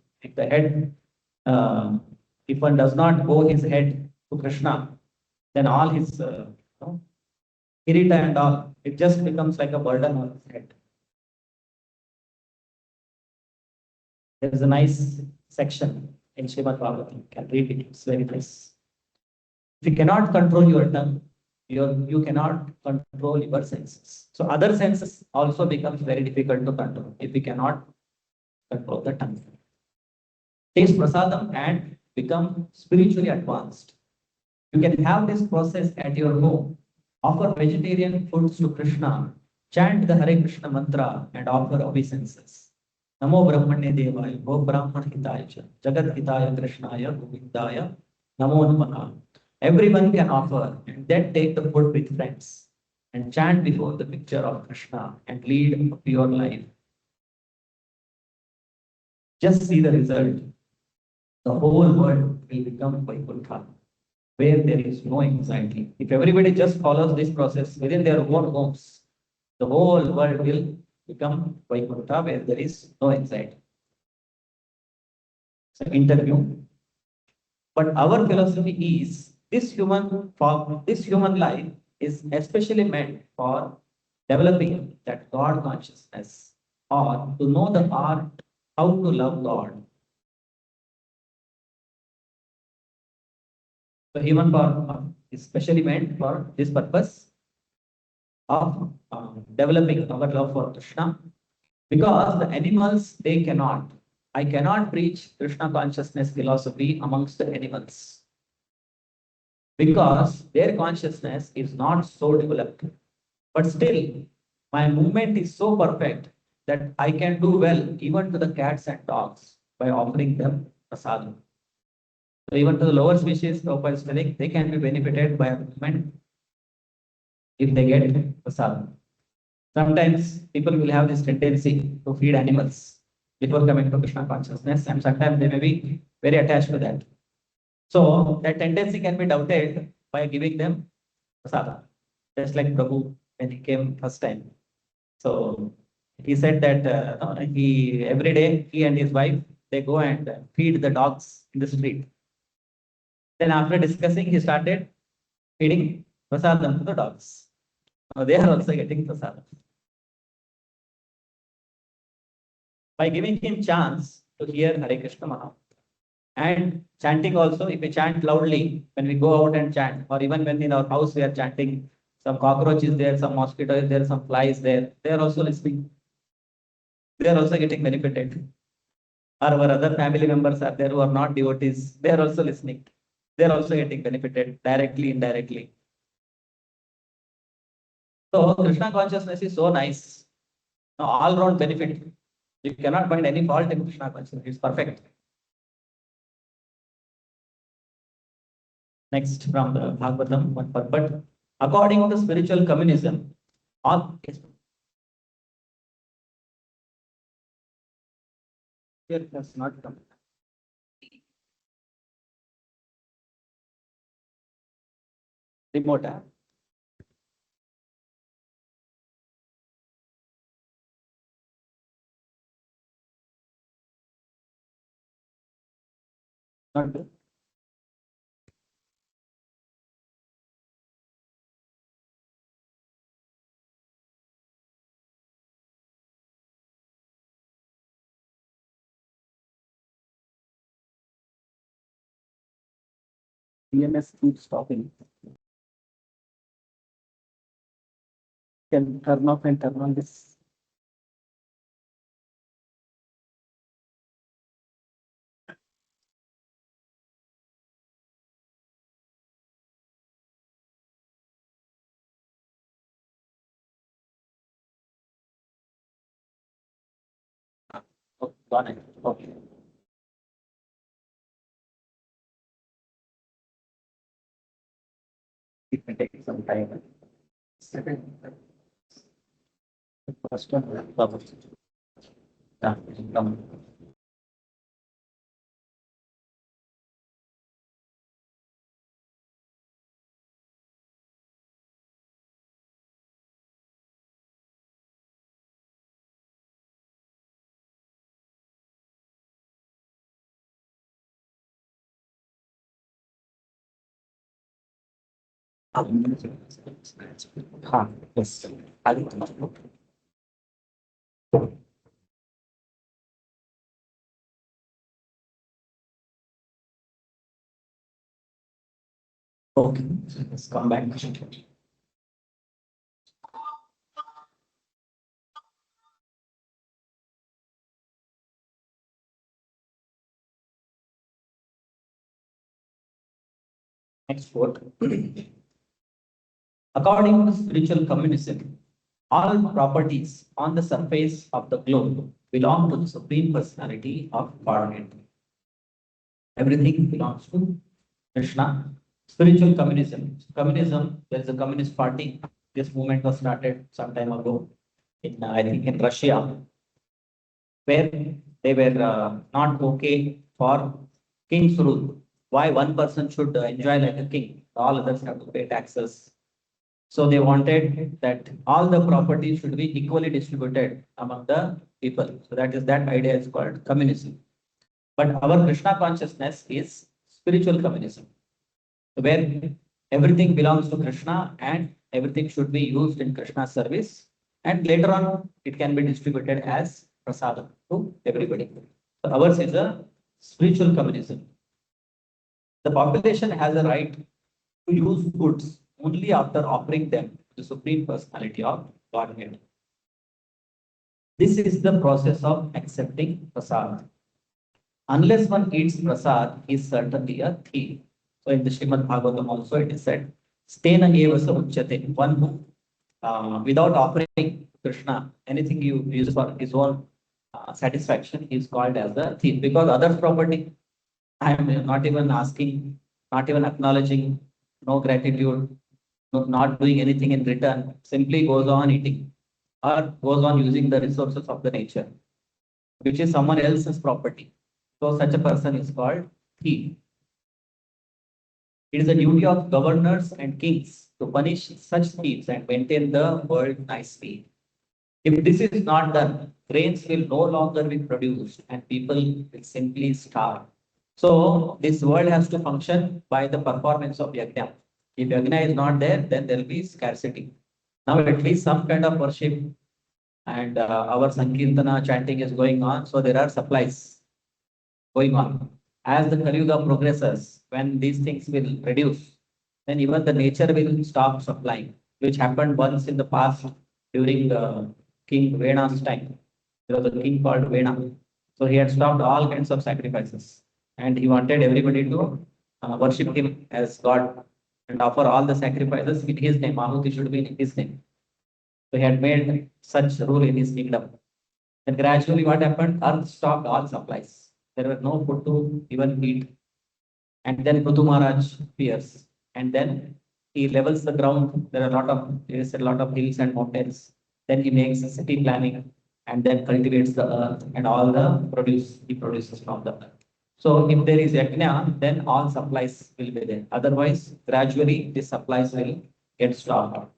does not bow his head to Krishna, then all his kirita and all, it just becomes like a burden on his head. There is a nice section in Srimad Bhagavatam. You can read it. It's very nice. If you cannot control your tongue, you cannot control your senses. So other senses also becomes very difficult to control if we cannot control the tongue. Taste prasadam and become spiritually advanced. You can have this process at your home. Offer vegetarian foods to Krishna. Chant the Hare Krishna mantra and offer obeisances. Namo Brahmane Devaya, Go Brahman Hitaya, Jagat Hitaya Krishnaya, Govindaya, Namo Namaha. Everyone can offer and then take the food with friends and chant before the picture of Krishna and lead a pure life. Just see the result. The whole world will become Vaikuntha, where there is no anxiety. If everybody just follows this process within their own homes, the whole world will become Vaikuntha, where there is no anxiety. So, interview. But our philosophy is this human life is especially meant for developing that God consciousness or to know the art how to love God. So human form is specially meant for this purpose of developing our love for Krishna, because the animals, they cannot. I cannot preach Krishna consciousness philosophy amongst the animals, because their consciousness is not so developed. But still, my movement is so perfect that I can do well even to the cats and dogs by offering them prasadam. So even to the lower species, Prabhupada is telling, they can be benefited by a movement if they get prasadam. Sometimes people will have this tendency to feed animals before coming to Krishna consciousness, and sometimes they may be very attached to that. So that tendency can be doubted by giving them prasadam. Just like Prabhu when he came first time. So he said that he every day he and his wife they go and feed the dogs in the street. Then after discussing, he started feeding prasadam to the dogs. Now they are also getting prasadam. By giving him chance to hear Hare Krishna Maha. And chanting also, if we chant loudly, when we go out and chant, or even when in our house we are chanting, some cockroach is there, some mosquito is there, some fly is there, they are also listening. They are also getting benefited. Or our other family members are there who are not devotees, they are also listening. They are also getting benefited directly, indirectly. So Krishna consciousness is so nice. Now, all round benefit. You cannot find any fault in Krishna consciousness. It's perfect. Next from the Bhagavatam, one purport. According to spiritual communism, all here has not come. Remote. Not good. EMS keeps stopping. Can turn off and turn on this. Oh, got it. Okay. It may take some time. Second, first one, bubble. Yeah, come. हाँ, yes. Okay, let's come back. Next quote. According to spiritual communism, all properties on the surface of the globe belong to the Supreme Personality of Godhead. Everything belongs to Krishna. Spiritual communism. Communism, there is a communist party. This movement was started some time ago in, I think, in Russia, where they were not okay for king's rule. Why one person should enjoy like a king? All others have to pay taxes. So they wanted that all the property should be equally distributed among the people. So that idea is called communism. But our Krishna consciousness is spiritual communism, where everything belongs to Krishna and everything should be used in Krishna's service. And later on, it can be distributed as prasadam to everybody. So ours is a spiritual communism. The population has a right to use goods only after offering them to the Supreme Personality of Godhead. This is the process of accepting prasad. Unless one eats prasad, he is certainly a thief. So in the Srimad Bhagavatam also it is said, Stena eva sa uchyate, one who without offering Krishna anything you use for his own satisfaction, he is called as the thief because others' property I am not even asking, not even acknowledging, no gratitude, not doing anything in return, simply goes on eating or goes on using the resources of the nature, which is someone else's property. So such a person is called thief. It is the duty of governors and kings to punish such thieves and maintain the world nicely. If this is not done, grains will no longer be produced and people will simply starve. So this world has to function by the performance of yajna. If yajna is not there, then there will be scarcity. Now at least some kind of worship and our Sankirtana chanting is going on. So there are supplies going on. As the Kali Yuga progresses, when these things will reduce, then even the nature will stop supplying, which happened once in the past during King Vena's time. There was a king called Vena. So he had stopped all kinds of sacrifices and he wanted everybody to worship him as God and offer all the sacrifices in his name. Ahuti should be in his name. So he had made such rule in his kingdom. Then gradually what happened? Earth stopped all supplies. There were no food to even eat. And then Prithu Maharaj appears. And then he levels the ground. There is a lot of hills and mountains. Then he makes a city planning and then cultivates the earth and all the produce he produces from the earth. So if there is yajna, then all supplies will be there. Otherwise, gradually the supplies will get stopped.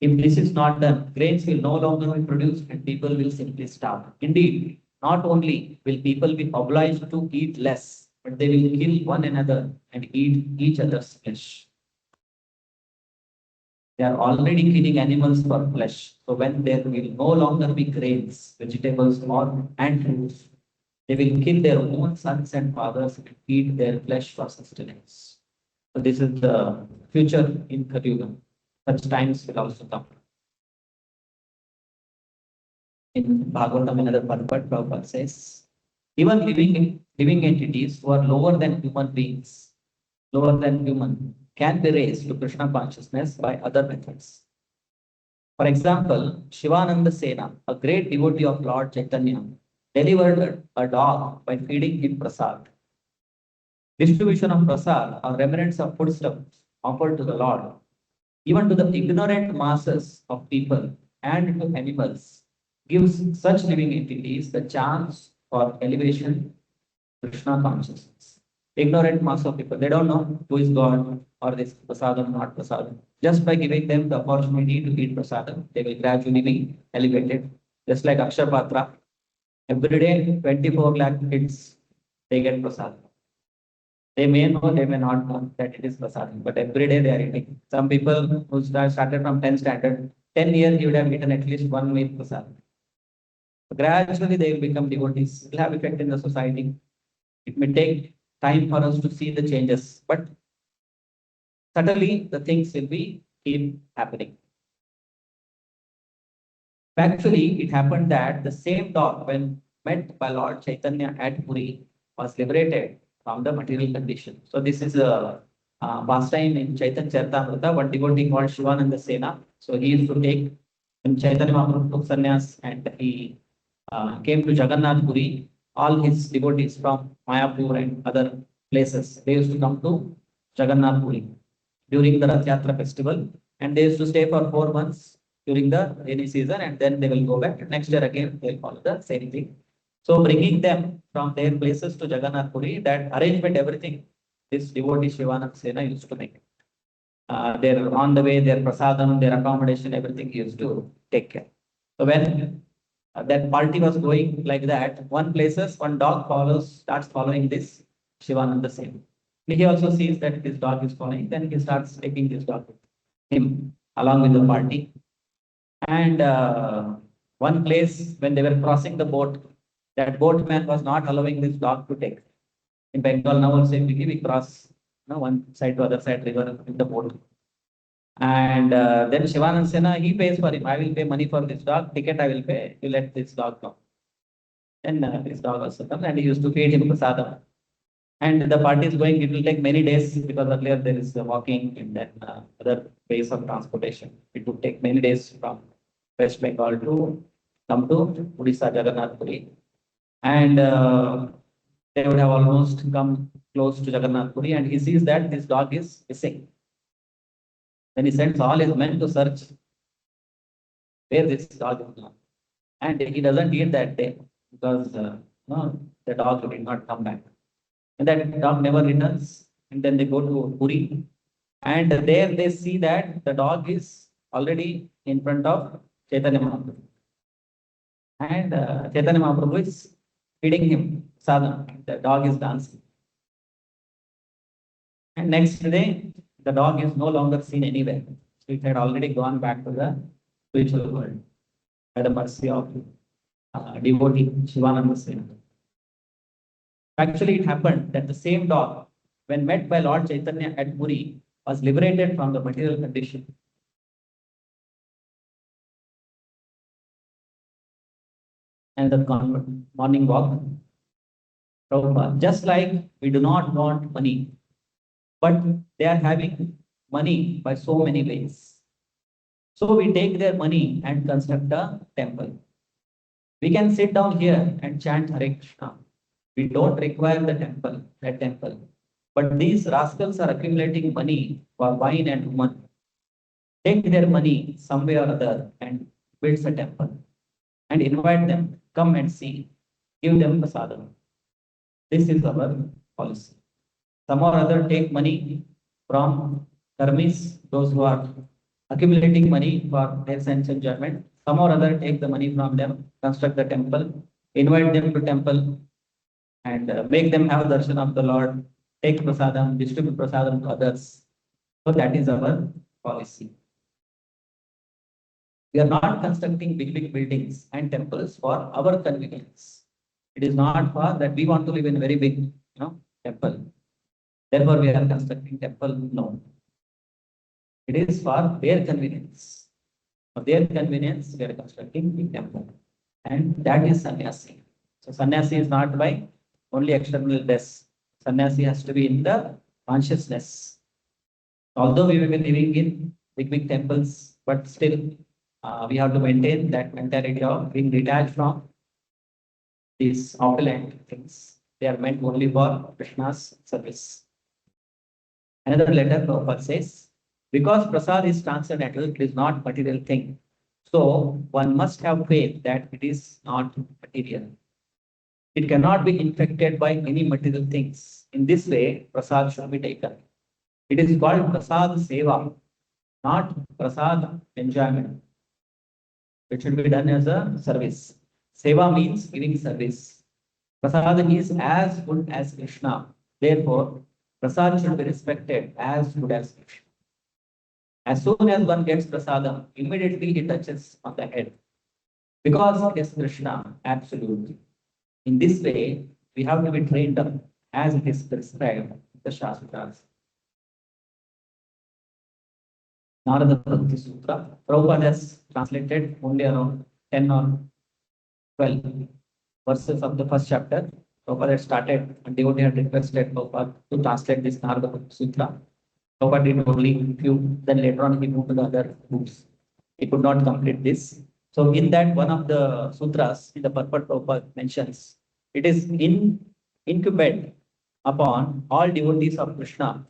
If this is not done, grains will no longer be produced and people will simply starve. Indeed, not only will people be obliged to eat less, but they will kill one another and eat each other's flesh. They are already killing animals for flesh. So when there will no longer be grains, vegetables, or and fruits, they will kill their own sons and fathers and eat their flesh for sustenance. So this is the future in Kali Yuga. Such times will also come. In Bhagavatam, another purport, Prabhupada says, even living entities who are lower than human beings, lower than human, can be raised to Krishna consciousness by other methods. For example, Shivananda Sena, a great devotee of Lord Chaitanya, delivered a dog by feeding him prasad. Distribution of prasad or remnants of foodstuffs offered to the Lord, even to the ignorant masses of people and to animals, gives such living entities the chance for elevation Krishna consciousness. Ignorant mass of people, they don't know who is God or this prasadam, not prasadam. Just by giving them the opportunity to eat prasadam, they will gradually be elevated. Just like Akshar Patra, every day 24 lakh kids they get prasadam. They may know, they may not know that it is prasadam, but every day they are eating. Some people who started from 10 standard, 10 years you would have eaten at least one meal prasadam. Gradually they will become devotees, will have effect in the society. It may take time for us to see the changes, but suddenly the things will be keep happening. Factually, it happened that the same dog, when met by Lord Chaitanya at Puri, was liberated from the material condition. So this is a pastime in Chaitanya Charitamrita, one devotee called Shivananda Sena. So he used to take, when Chaitanya Mahaprabhu took sannyas and he came to Jagannath Puri, all his devotees from Mayapur and other places, they used to come to Jagannath Puri during the Rath Yatra festival, and they used to stay for 4 months during the rainy season, and then they will go back. Next year again, they'll follow the same thing. So bringing them from their places to Jagannath Puri, that arrangement, everything, this devotee Shivananda Sena used to make. Their on the way, their prasadam, their accommodation, everything he used to take care. So when that party was going like that, one places, one dog starts following this Shivananda Sena. He also sees that his dog is following, then he starts taking his dog with him along with the party. And one place when they were crossing the boat, that boatman was not allowing this dog to take. In Bengal now also we cross one side to other side river with the boat. And then Shivanand Sena, he pays for him. I will pay money for this dog, ticket I will pay, you let this dog go. Then this dog also comes and he used to feed him prasadam. And the party is going, it will take many days because earlier there is walking and then other ways of transportation. It would take many days from West Bengal to come to Odisha Jagannath Puri. And they would have almost come close to Jagannath Puri, and he sees that this dog is missing. Then he sends all his men to search where this dog is gone. And he doesn't eat that day because no, the dog did not come back. And that dog never returns. And then they go to Puri, and there they see that the dog is already in front of Chaitanya Mahaprabhu. And Chaitanya Mahaprabhu is feeding him sadhana. The dog is dancing. And next day, the dog is no longer seen anywhere. It had already gone back to the spiritual world by the mercy of devotee Shivananda Sena. Actually, it happened that the same dog, when met by Lord Chaitanya at Puri, was liberated from the material condition. And the morning walk, Prabhupada, just like we do not want money, but they are having money by so many ways. So we take their money and construct a temple. We can sit down here and chant Hare Krishna. We don't require that temple. But these rascals are accumulating money for wine and women. Take their money somewhere or other and build a temple. And invite them, come and see. Give them prasadam. This is our policy. Some or other take money from karmis, those who are accumulating money for their sense enjoyment. Some or other take the money from them, construct the temple, invite them to temple, and make them have darshan of the Lord, take prasadam, distribute prasadam to others. So that is our policy. We are not constructing big buildings and temples for our convenience. It is not for that we want to live in a very big, temple. Therefore, we are constructing temple. No. It is for their convenience. For their convenience, we are constructing the temple. And that is sannyasi. So sannyasi is not by only external dress. Sannyasi has to be in the consciousness. Although we will be living in big temples, but still we have to maintain that mentality of being detached from these opulent things. They are meant only for Krishna's service. Another letter Prabhupada says, because prasad is transcendental, it is not material thing. So one must have faith that it is not material. It cannot be infected by any material things. In this way, prasad should be taken. It is called prasad seva, not prasad enjoyment. It should be done as a service. Seva means giving service. Prasad is as good as Krishna. Therefore, prasad should be respected as good as Krishna. As soon as one gets prasadam, immediately he touches on the head. Because it is Krishna, absolutely. In this way, we have to be trained up as it is prescribed in the Shastras. Narada Bhakti Sutra. Prabhupada has translated only around 10 or 12 verses of the first chapter. Prabhupada had started and devotee had requested Prabhupada to translate this Narada Bhakti Sutra. Prabhupada did only few, then later on he moved to the other books. He could not complete this. So in that one of the sutras, in the purport Prabhupada mentions, it is incumbent upon all devotees of Krishna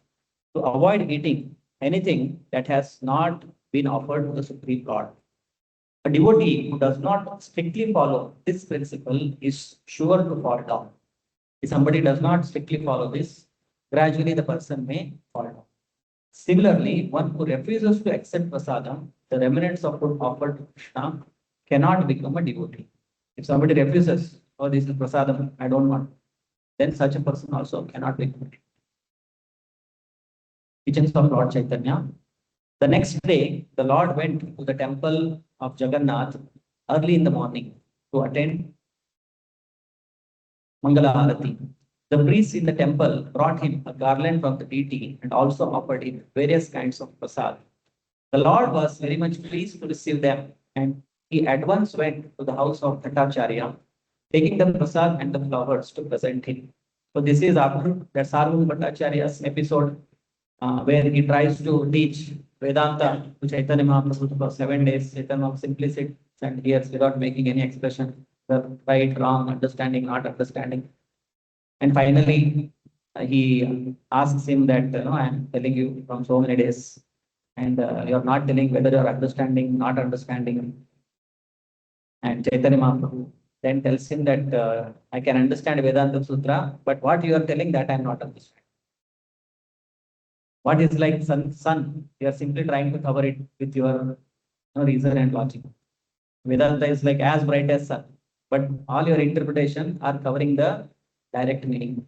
to avoid eating anything that has not been offered to the Supreme Lord. A devotee who does not strictly follow this principle is sure to fall down. If somebody does not strictly follow this, gradually the person may fall down. Similarly, one who refuses to accept prasadam, the remnants of food offered to Krishna, cannot become a devotee. If somebody refuses, oh, this is prasadam, I don't want, then such a person also cannot be devotee. Teachings of Lord Chaitanya. The next day, the Lord went to the temple of Jagannath early in the morning to attend Mangala Arati. The priests in the temple brought him a garland from the deity and also offered him various kinds of prasad. The Lord was very much pleased to receive them, and he at once went to the house of Bhattacharya, taking the prasad and the flowers to present him. So this is after that Sarvam Bhattacharya's episode where he tries to teach Vedanta to Chaitanya Mahaprabhu for 7 days. Chaitanya Mahaprabhu simply sits and hears without making any expression, the right, wrong, understanding, not understanding. And finally, he asks him that, I am telling you from so many days, and you're not telling whether you're understanding, not understanding. And Chaitanya Mahaprabhu then tells him that I can understand Vedanta Sutra, but what you are telling that I'm not understanding. What is like sun? You are simply trying to cover it with your reason and logic. Vedanta is like as bright as sun, but all your interpretation are covering the direct meaning.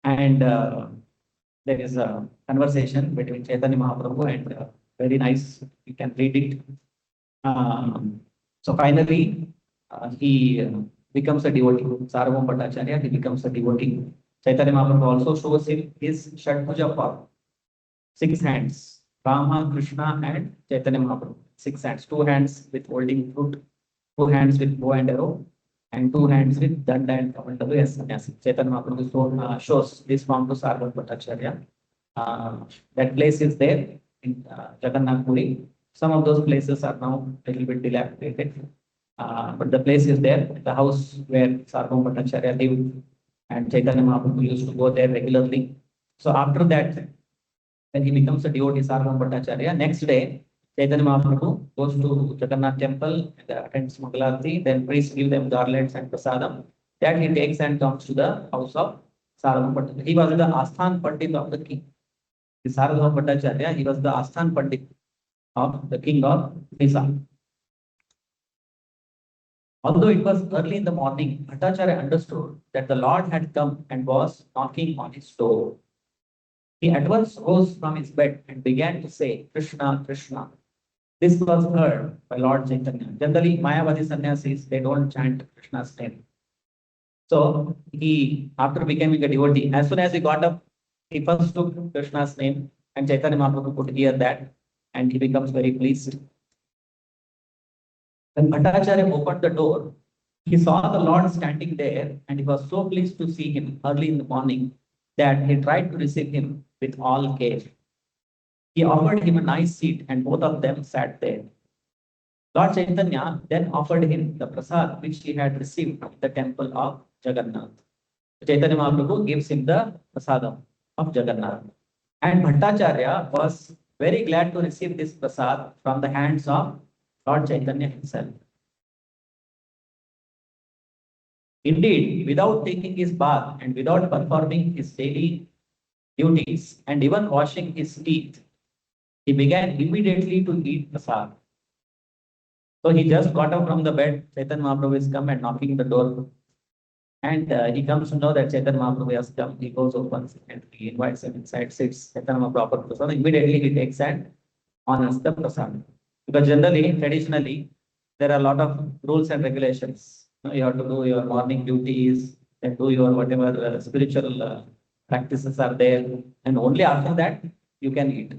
And there is a conversation between Chaitanya Mahaprabhu and very nice. You can read it. So finally, he becomes a devotee. Sarvam Bhattacharya, he becomes a devotee. Chaitanya Mahaprabhu also shows him his Shatbhuja form, 6 hands. Rama, Krishna, and Chaitanya Mahaprabhu. 6 hands, 2 hands with holding fruit, 2 hands with bow and arrow, and 2 hands with danda and kamandalu as sannyasi. Chaitanya Mahaprabhu shows this form to Sarvam Bhattacharya. That place is there in Jagannath Puri. Some of those places are now a little bit dilapidated. But the place is there, the house where Sarvam Bhattacharya lived, and Chaitanya Mahaprabhu used to go there regularly. So after that, when he becomes a devotee, Sarvam Bhattacharya, next day, Chaitanya Mahaprabhu goes to Jagannath temple, and attends Mangalarti, then priests give them garlands and prasadam. That he takes and comes to the house of Sarvam Bhattacharya. He was the Asthan Pandit of the king. Sarvam Bhattacharya, he was the Asthan Pandit of the king of Misa. Although it was early in the morning, Bhattacharya understood that the Lord had come and was knocking on his door. He at once rose from his bed and began to say, Krishna, Krishna. This was heard by Lord Chaitanya. Generally, Mayavadi sannyasis, they don't chant Krishna's name. So he, after becoming a devotee, as soon as he got up, he first took Krishna's name, and Chaitanya Mahaprabhu could hear that, and he becomes very pleased. When Bhattacharya opened the door, he saw the Lord standing there, and he was so pleased to see him early in the morning that he tried to receive him with all care. He offered him a nice seat, and both of them sat there. Lord Chaitanya then offered him the prasad which he had received at the temple of Jagannath. Chaitanya Mahaprabhu gives him the prasadam of Jagannath. And Bhattacharya was very glad to receive this prasad from the hands of Lord Chaitanya himself. Indeed, without taking his bath and without performing his daily duties and even washing his teeth, he began immediately to eat prasad. So he just got up from the bed. Chaitanya Mahaprabhu is come and knocking the door. And he comes to know that Chaitanya Mahaprabhu has come. He goes opens and he invites him inside, sits. Chaitanya Mahaprabhu offers prasad. Immediately he takes and honors the prasad. Because generally, traditionally, there are a lot of rules and regulations. You have to do your morning duties and do your whatever spiritual practices are there. And only after that, you can eat.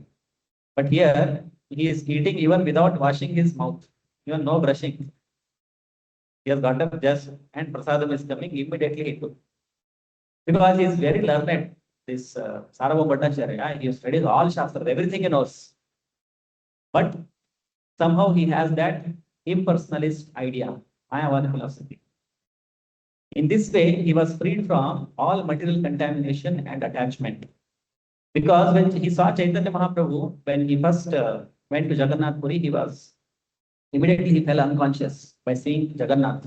But here, he is eating even without washing his mouth. Even no brushing. He has got up just and prasadam is coming, immediately he took. Because he is very learned, this Sarvam Bhattacharya, he studies all Shastras, everything he knows. But somehow he has that impersonalist idea, Mayavada philosophy. In this way, he was freed from all material contamination and attachment. Because when he saw Chaitanya Mahaprabhu, when he first went to Jagannath Puri, immediately he fell unconscious by seeing Jagannath.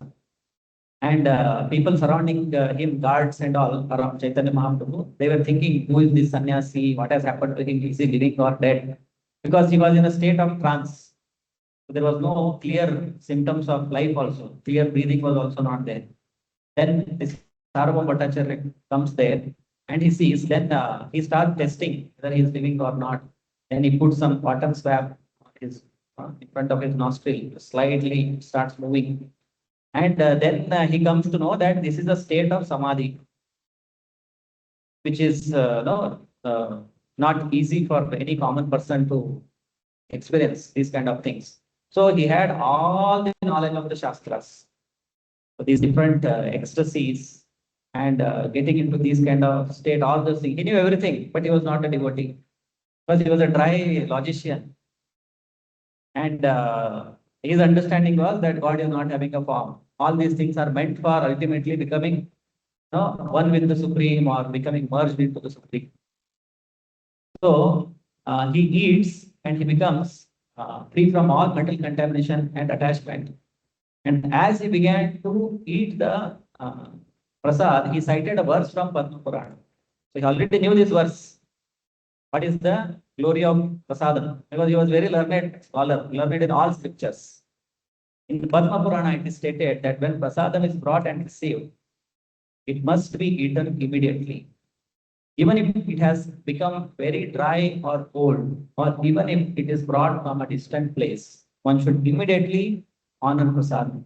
And people surrounding him, guards and all around Chaitanya Mahaprabhu, they were thinking, who is this sannyasi? What has happened to him? Is he living or dead? Because he was in a state of trance. So there was no clear symptoms of life also. Clear breathing was also not there. Then this Sarvam Bhattacharya comes there and he sees, then he starts testing whether he is living or not. Then he puts some cotton swab his, in front of his nostril, slightly starts moving. And then he comes to know that this is a state of samadhi, which is not easy for any common person to experience these kind of things. So he had all the knowledge of the Shastras, these different ecstasies, and getting into these kind of state, all those things. He knew everything, but he was not a devotee because he was a dry logician. And his understanding was that God is not having a form. All these things are meant for ultimately becoming one with the Supreme or becoming merged into the Supreme. So he eats and he becomes free from all mental contamination and attachment. And as he began to eat the prasad, he cited a verse from Padma Purana. So he already knew this verse. What is the glory of prasadam? Because he was very learned scholar, learned in all scriptures. In Padma Purana, it is stated that when prasadam is brought and received, it must be eaten immediately. Even if it has become very dry or cold, or even if it is brought from a distant place, one should immediately honor prasadam.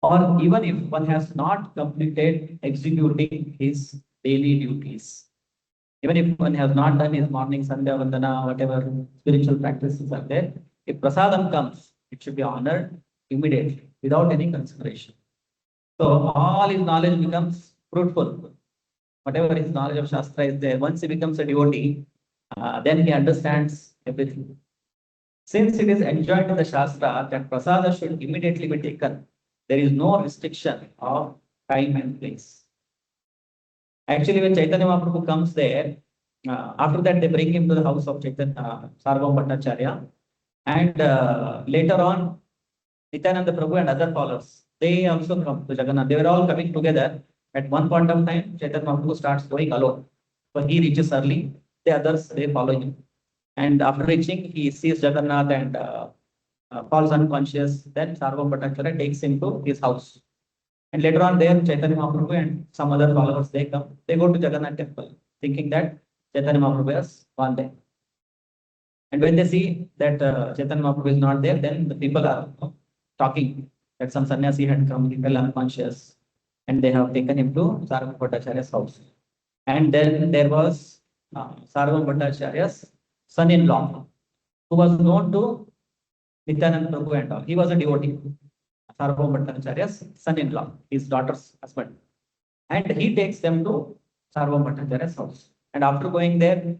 Or even if one has not completed executing his daily duties. Even if one has not done his morning Sandhya Vandana, whatever spiritual practices are there, if prasadam comes, it should be honored immediately without any consideration. So all his knowledge becomes fruitful. Whatever his knowledge of Shastra is there, once he becomes a devotee, then he understands everything. Since it is enjoined in the Shastra that prasada should immediately be taken, there is no restriction of time and place. Actually, when Chaitanya Mahaprabhu comes there, after that they bring him to the house of Chaitanya Sarvam Bhattacharya, and later on, Nityananda Prabhu and other followers, they also come to Jagannath. They were all coming together. At one point of time, Chaitanya Mahaprabhu starts going alone. So he reaches early. The others, they follow him. And after reaching, he sees Jagannath and falls unconscious. Then Sarvam Bhattacharya takes him to his house. And later on, there Chaitanya Mahaprabhu and some other followers, they come. They go to Jagannath temple, thinking that Chaitanya Mahaprabhu has gone there. And when they see that Chaitanya Mahaprabhu is not there, then the people are talking that some sannyasi had come, he fell unconscious, and they have taken him to Sarvam Bhattacharya's house. And then there was Sarvam Bhattacharya's son-in-law, who was known to Nityananda Prabhu and all. He was a devotee. Sarvam Bhattacharya's son-in-law, his daughter's husband. And he takes them to Sarvam Bhattacharya's house. And after going there,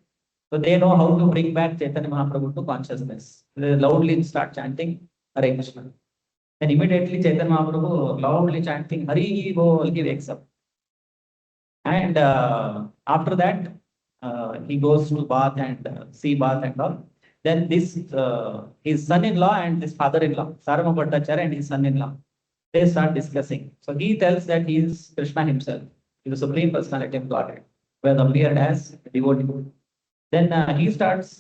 so they know how to bring back Chaitanya Mahaprabhu to consciousness. They loudly start chanting Hare Krishna. And immediately Chaitanya Mahaprabhu loudly chanting Hari Bol, he wakes up. And after that, he goes to bath and sea bath and all. Then this his son-in-law and his father-in-law, Sarama Bhattacharya and his son-in-law, they start discussing. So he tells that he is Krishna himself, he is the Supreme Personality of Godhead, who has appeared as a devotee. Then he starts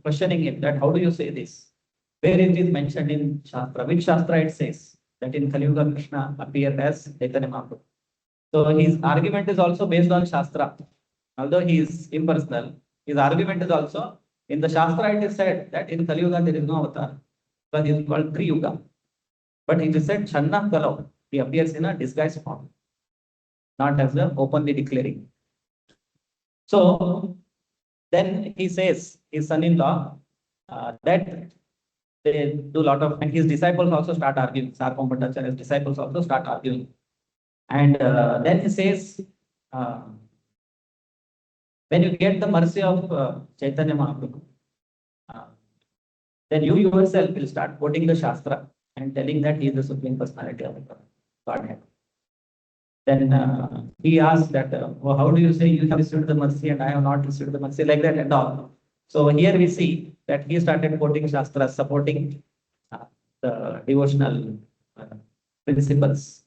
questioning him that how do you say this? Where it is mentioned in Shastra? Which Shastra it says that in Kali Yuga Krishna appeared as Chaitanya Mahaprabhu? So his argument is also based on Shastra. Although he is impersonal, his argument is also in the Shastra. It is said that in Kali Yuga there is no avatar, but he is called Tri Yuga. But it is said Channa Kalau, he appears in a disguised form, not as the openly declaring. So then he says his son-in-law that they do a lot of, and his disciples also start arguing. Sarvam Bhattacharya's disciples also start arguing. And then he says, when you get the mercy of Chaitanya Mahaprabhu, then you yourself will start quoting the Shastra and telling that he is the Supreme Personality of Godhead. Then he asked that, well, how do you say you have received the mercy and I have not received the mercy, like that and all. So here we see that he started quoting Shastras, supporting the devotional principles.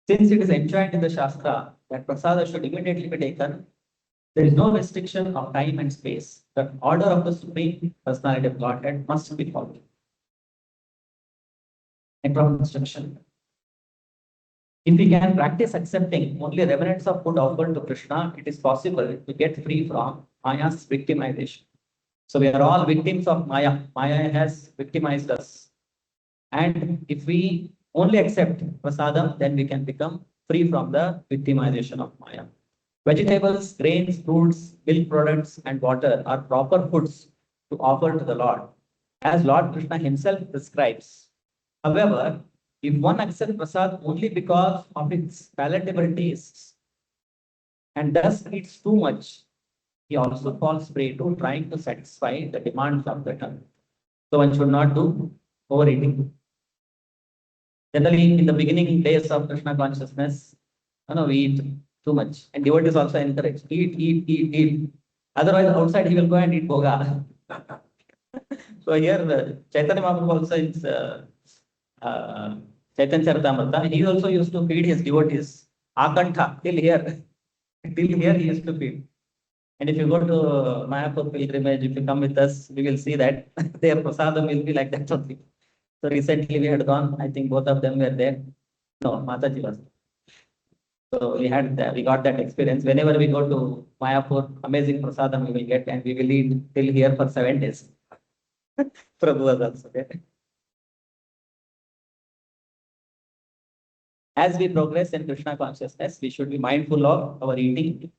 Since it is enjoined in the Shastra that prasada should immediately be taken, there is no restriction of time and space. The order of the Supreme Personality of Godhead must be followed. And from instruction. If we can practice accepting only remnants of food offered to Krishna, it is possible to get free from Maya's victimization. So we are all victims of Maya. Maya has victimized us. And if we only accept prasadam, then we can become free from the victimization of Maya. Vegetables, grains, fruits, milk products, and water are proper foods to offer to the Lord, as Lord Krishna himself prescribes. However, if one accepts prasad only because of its palatable tastes and thus eats too much, he also falls prey to trying to satisfy the demands of the tongue. So one should not do overeating. Generally, in the beginning days of Krishna consciousness, we eat too much. And devotees also encourage, eat, eat, eat, eat. Otherwise, outside he will go and eat bhoga. So here, Chaitanya Mahaprabhu also is uh, Chaitanya Charitamrita. He also used to feed his devotees. Akantha, till here. Till here he used to feed. And if you go to Mayapur pilgrimage, if you come with us, we will see that their prasadam will be like that only. So recently we had gone, I think both of them were there. No, Mataji was. So we got that experience. Whenever we go to Mayapur, amazing prasadam we will get and we will eat till here for 7 days. Prabhu was also there. As we progress in Krishna consciousness, we should be mindful of our eating.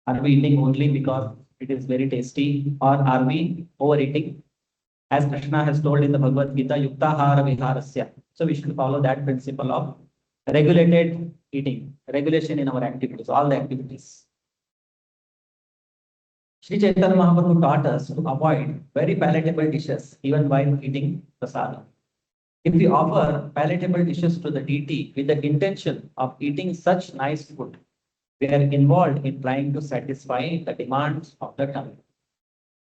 Are we eating only because it is very tasty, or are we overeating? As Krishna has told in the Bhagavad Gita, Yuktahara Viharasya. So we should follow that principle of regulated eating, regulation in our activities, all the activities. Sri Chaitanya Mahaprabhu taught us to avoid very palatable dishes even while eating prasadam. If we offer palatable dishes to the deity with the intention of eating such nice food, we are involved in trying to satisfy the demands of the tongue.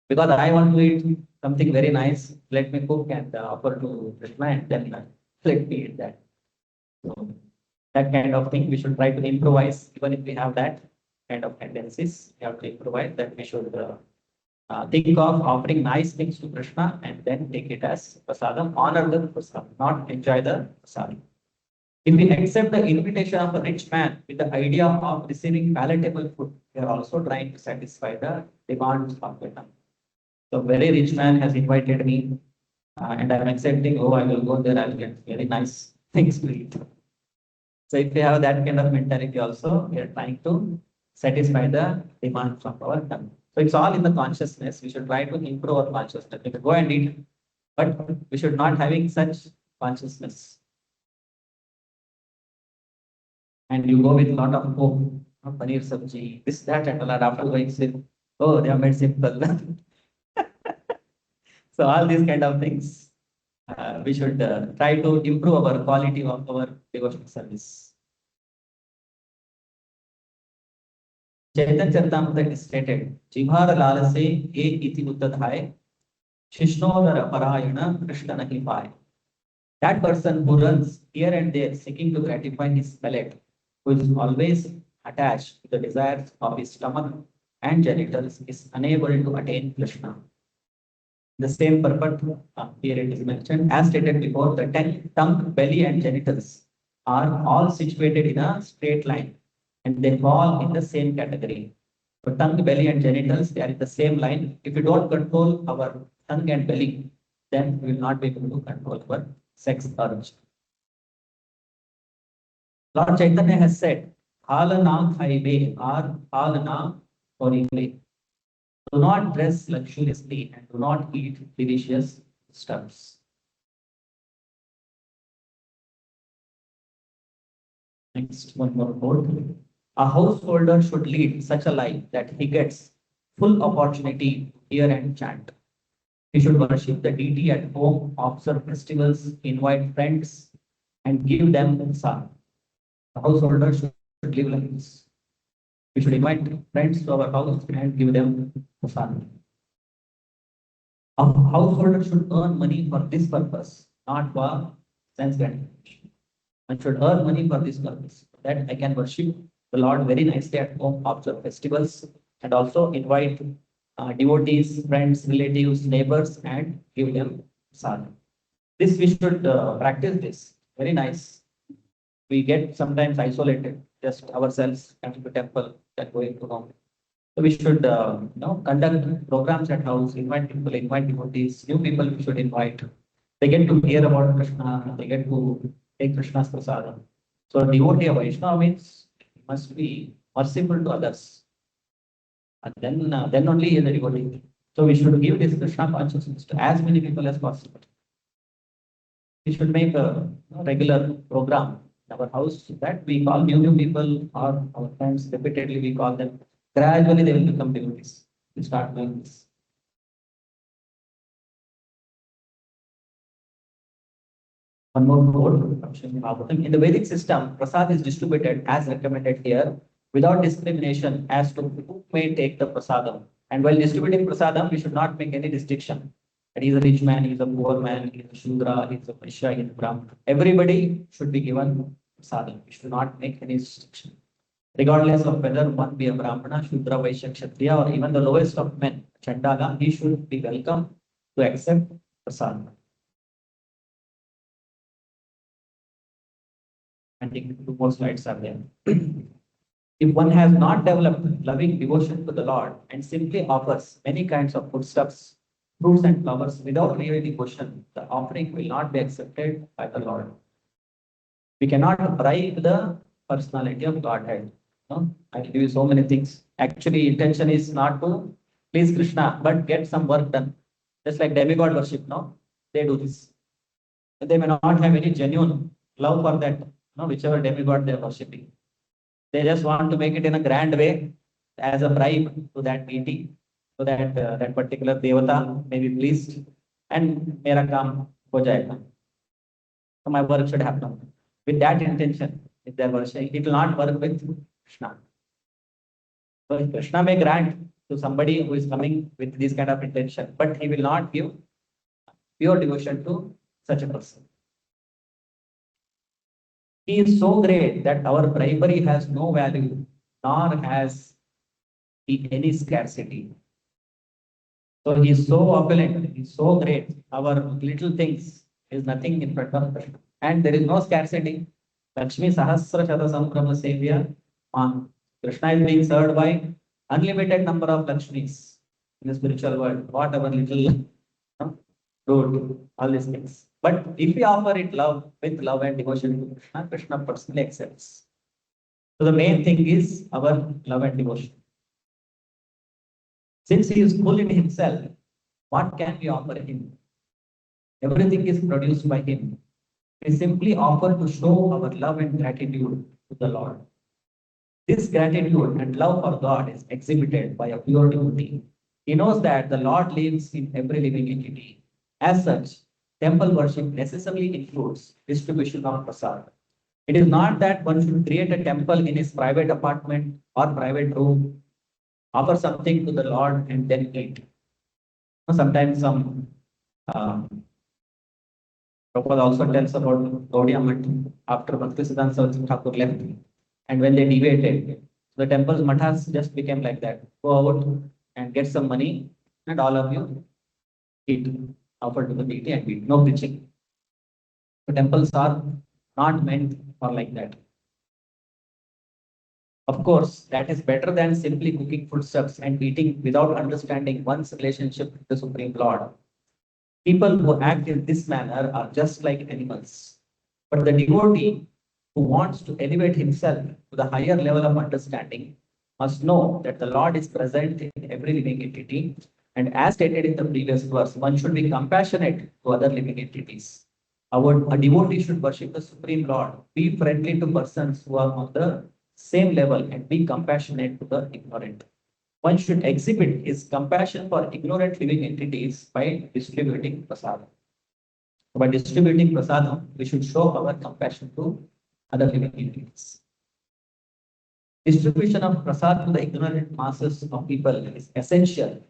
Because I want to eat something very nice, let me cook and offer to Krishna and then let me eat that. So that kind of thing, we should try to improvise, even if we have that kind of tendencies, we have to improvise that we should think of offering nice things to Krishna and then take it as prasadam, honor the prasadam, not enjoy the prasadam. If we accept the invitation of a rich man with the idea of receiving palatable food, we are also trying to satisfy the demands of the tongue. So very rich man has invited me and I'm accepting, oh, I will go there, I'll get very nice things to eat. So if we have that kind of mentality also, we are trying to satisfy the demands of our tongue. So it's all in the consciousness. We should try to improve our consciousness. We can go and eat, but we should not having such consciousness. And you go with a lot of hope, paneer sabji, this, that, and all that. After going, say, oh, they have made simple. So all these kind of things, we should try to improve our quality of our devotional service. Chaitanya Charitamrita is stated, Jivhara lalase ye iti uttadhai, Shishnodara parayana Krishna nahi pai. That person who runs here and there seeking to gratify his palate, who is always attached to the desires of his stomach and genitals, is unable to attain Krishna. The same purport here it is mentioned. As stated before, the tongue, belly, and genitals are all situated in a straight line and they fall in the same category. So tongue, belly, and genitals, they are in the same line. If we don't control our tongue and belly, then we will not be able to control our sex urge. Lord Chaitanya has said, Halana khaibe or halana koribe. Do not dress luxuriously and do not eat delicious stuffs. Next, one more quote. A householder should lead such a life that he gets full opportunity to hear and chant. He should worship the deity at home, observe festivals, invite friends, and give them some. A householder should live like this. We should invite friends to our house and give them prasadam. A householder should earn money for this purpose, not for sense gratification. I should earn money for this purpose, so that I can worship the Lord very nicely at home, observe festivals, and also invite devotees, friends, relatives, neighbors, and give them sadhana. This we should practice this. Very nice. We get sometimes isolated, just ourselves coming to temple and going to home. So we should conduct programs at house, invite people, invite devotees, new people we should invite. They get to hear about Krishna, they get to take Krishna's prasadam. So devotee of Vaishnava means he must be merciful to others. And then only he is a devotee. So we should give this Krishna consciousness to as many people as possible. we should make a regular program in our house that we call new people or our friends repeatedly. We call them. Gradually, they will become devotees. We start doing this. One more quote. In the Vedic system, prasad is distributed as recommended here without discrimination as to who may take the prasadam. And while distributing prasadam, we should not make any distinction. That he is a rich man, he is a poor man, he is a Shudra, he is a Vaishya, he is a Brahman. Everybody should be given prasadam. We should not make any distinction. Regardless of whether one be a Brahmana, Shudra, Vaishya, Kshatriya, or even the lowest of men, Chandala, he should be welcome to accept prasadam. I think two more slides are there. If one has not developed loving devotion to the Lord and simply offers many kinds of foodstuffs, fruits and flowers without real devotion, the offering will not be accepted by the Lord. We cannot bribe the personality of Godhead. No? I will give you so many things. Actually, intention is not to please Krishna, but get some work done. Just like demigod worship, no? They do this. They may not have any genuine love for that, no, whichever demigod they are worshipping. They just want to make it in a grand way as a bribe to that deity, so that that particular devata may be pleased and mera kaam ho jayega. So my work should happen. With that intention, if they are worshipping, it will not work with Krishna. So Krishna may grant to somebody who is coming with this kind of intention, but he will not give pure devotion to such a person. He is so great that our bribery has no value, nor has he any scarcity. So he is so opulent, he is so great. Our little things is nothing in front of Krishna. And there is no scarcity. Lakshmi Sahasra Shata Samprama Sevya on Krishna is being served by unlimited number of Lakshmis in the spiritual world, whatever little fruit, all these things. But if we offer it love with love and devotion to Krishna, Krishna personally accepts. So the main thing is our love and devotion. Since he is full in himself, what can we offer him? Everything is produced by him. We simply offer to show our love and gratitude to the Lord. This gratitude and love for God is exhibited by a pure devotee. He knows that the Lord lives in every living entity. As such, temple worship necessarily includes distribution of prasad. It is not that one should create a temple in his private apartment or private room, offer something to the Lord and then eat. Sometimes some Prabhupada also tells about Gaudiya Math after Bhaktisiddhanta Saraswati Thakur left, and when they deviated, the temple's mathas just became like that. Go out and get some money, and all of you eat, offer to the deity and eat. No preaching. The temples are not meant for like that. Of course, that is better than simply cooking foodstuffs and eating without understanding one's relationship with the Supreme Lord. People who act in this manner are just like animals. But the devotee who wants to elevate himself to the higher level of understanding must know that the Lord is present in every living entity. And as stated in the previous verse, one should be compassionate to other living entities. A devotee should worship the Supreme Lord, be friendly to persons who are on the same level, and be compassionate to the ignorant. One should exhibit his compassion for ignorant living entities by distributing prasadam. By distributing prasadam, we should show our compassion to other living entities. Distribution of prasad to the ignorant masses of people is essential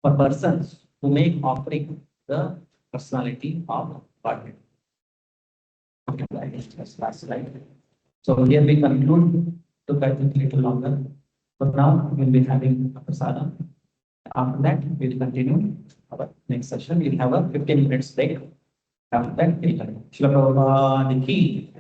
for persons who make offering the personality of God. Last slide. So here we conclude. Took I think a little longer. So now we'll be having a prasadam. After that, we'll continue our next session. We'll have a 15 minutes break. After that, we'll continue. Shila Prabhupada ki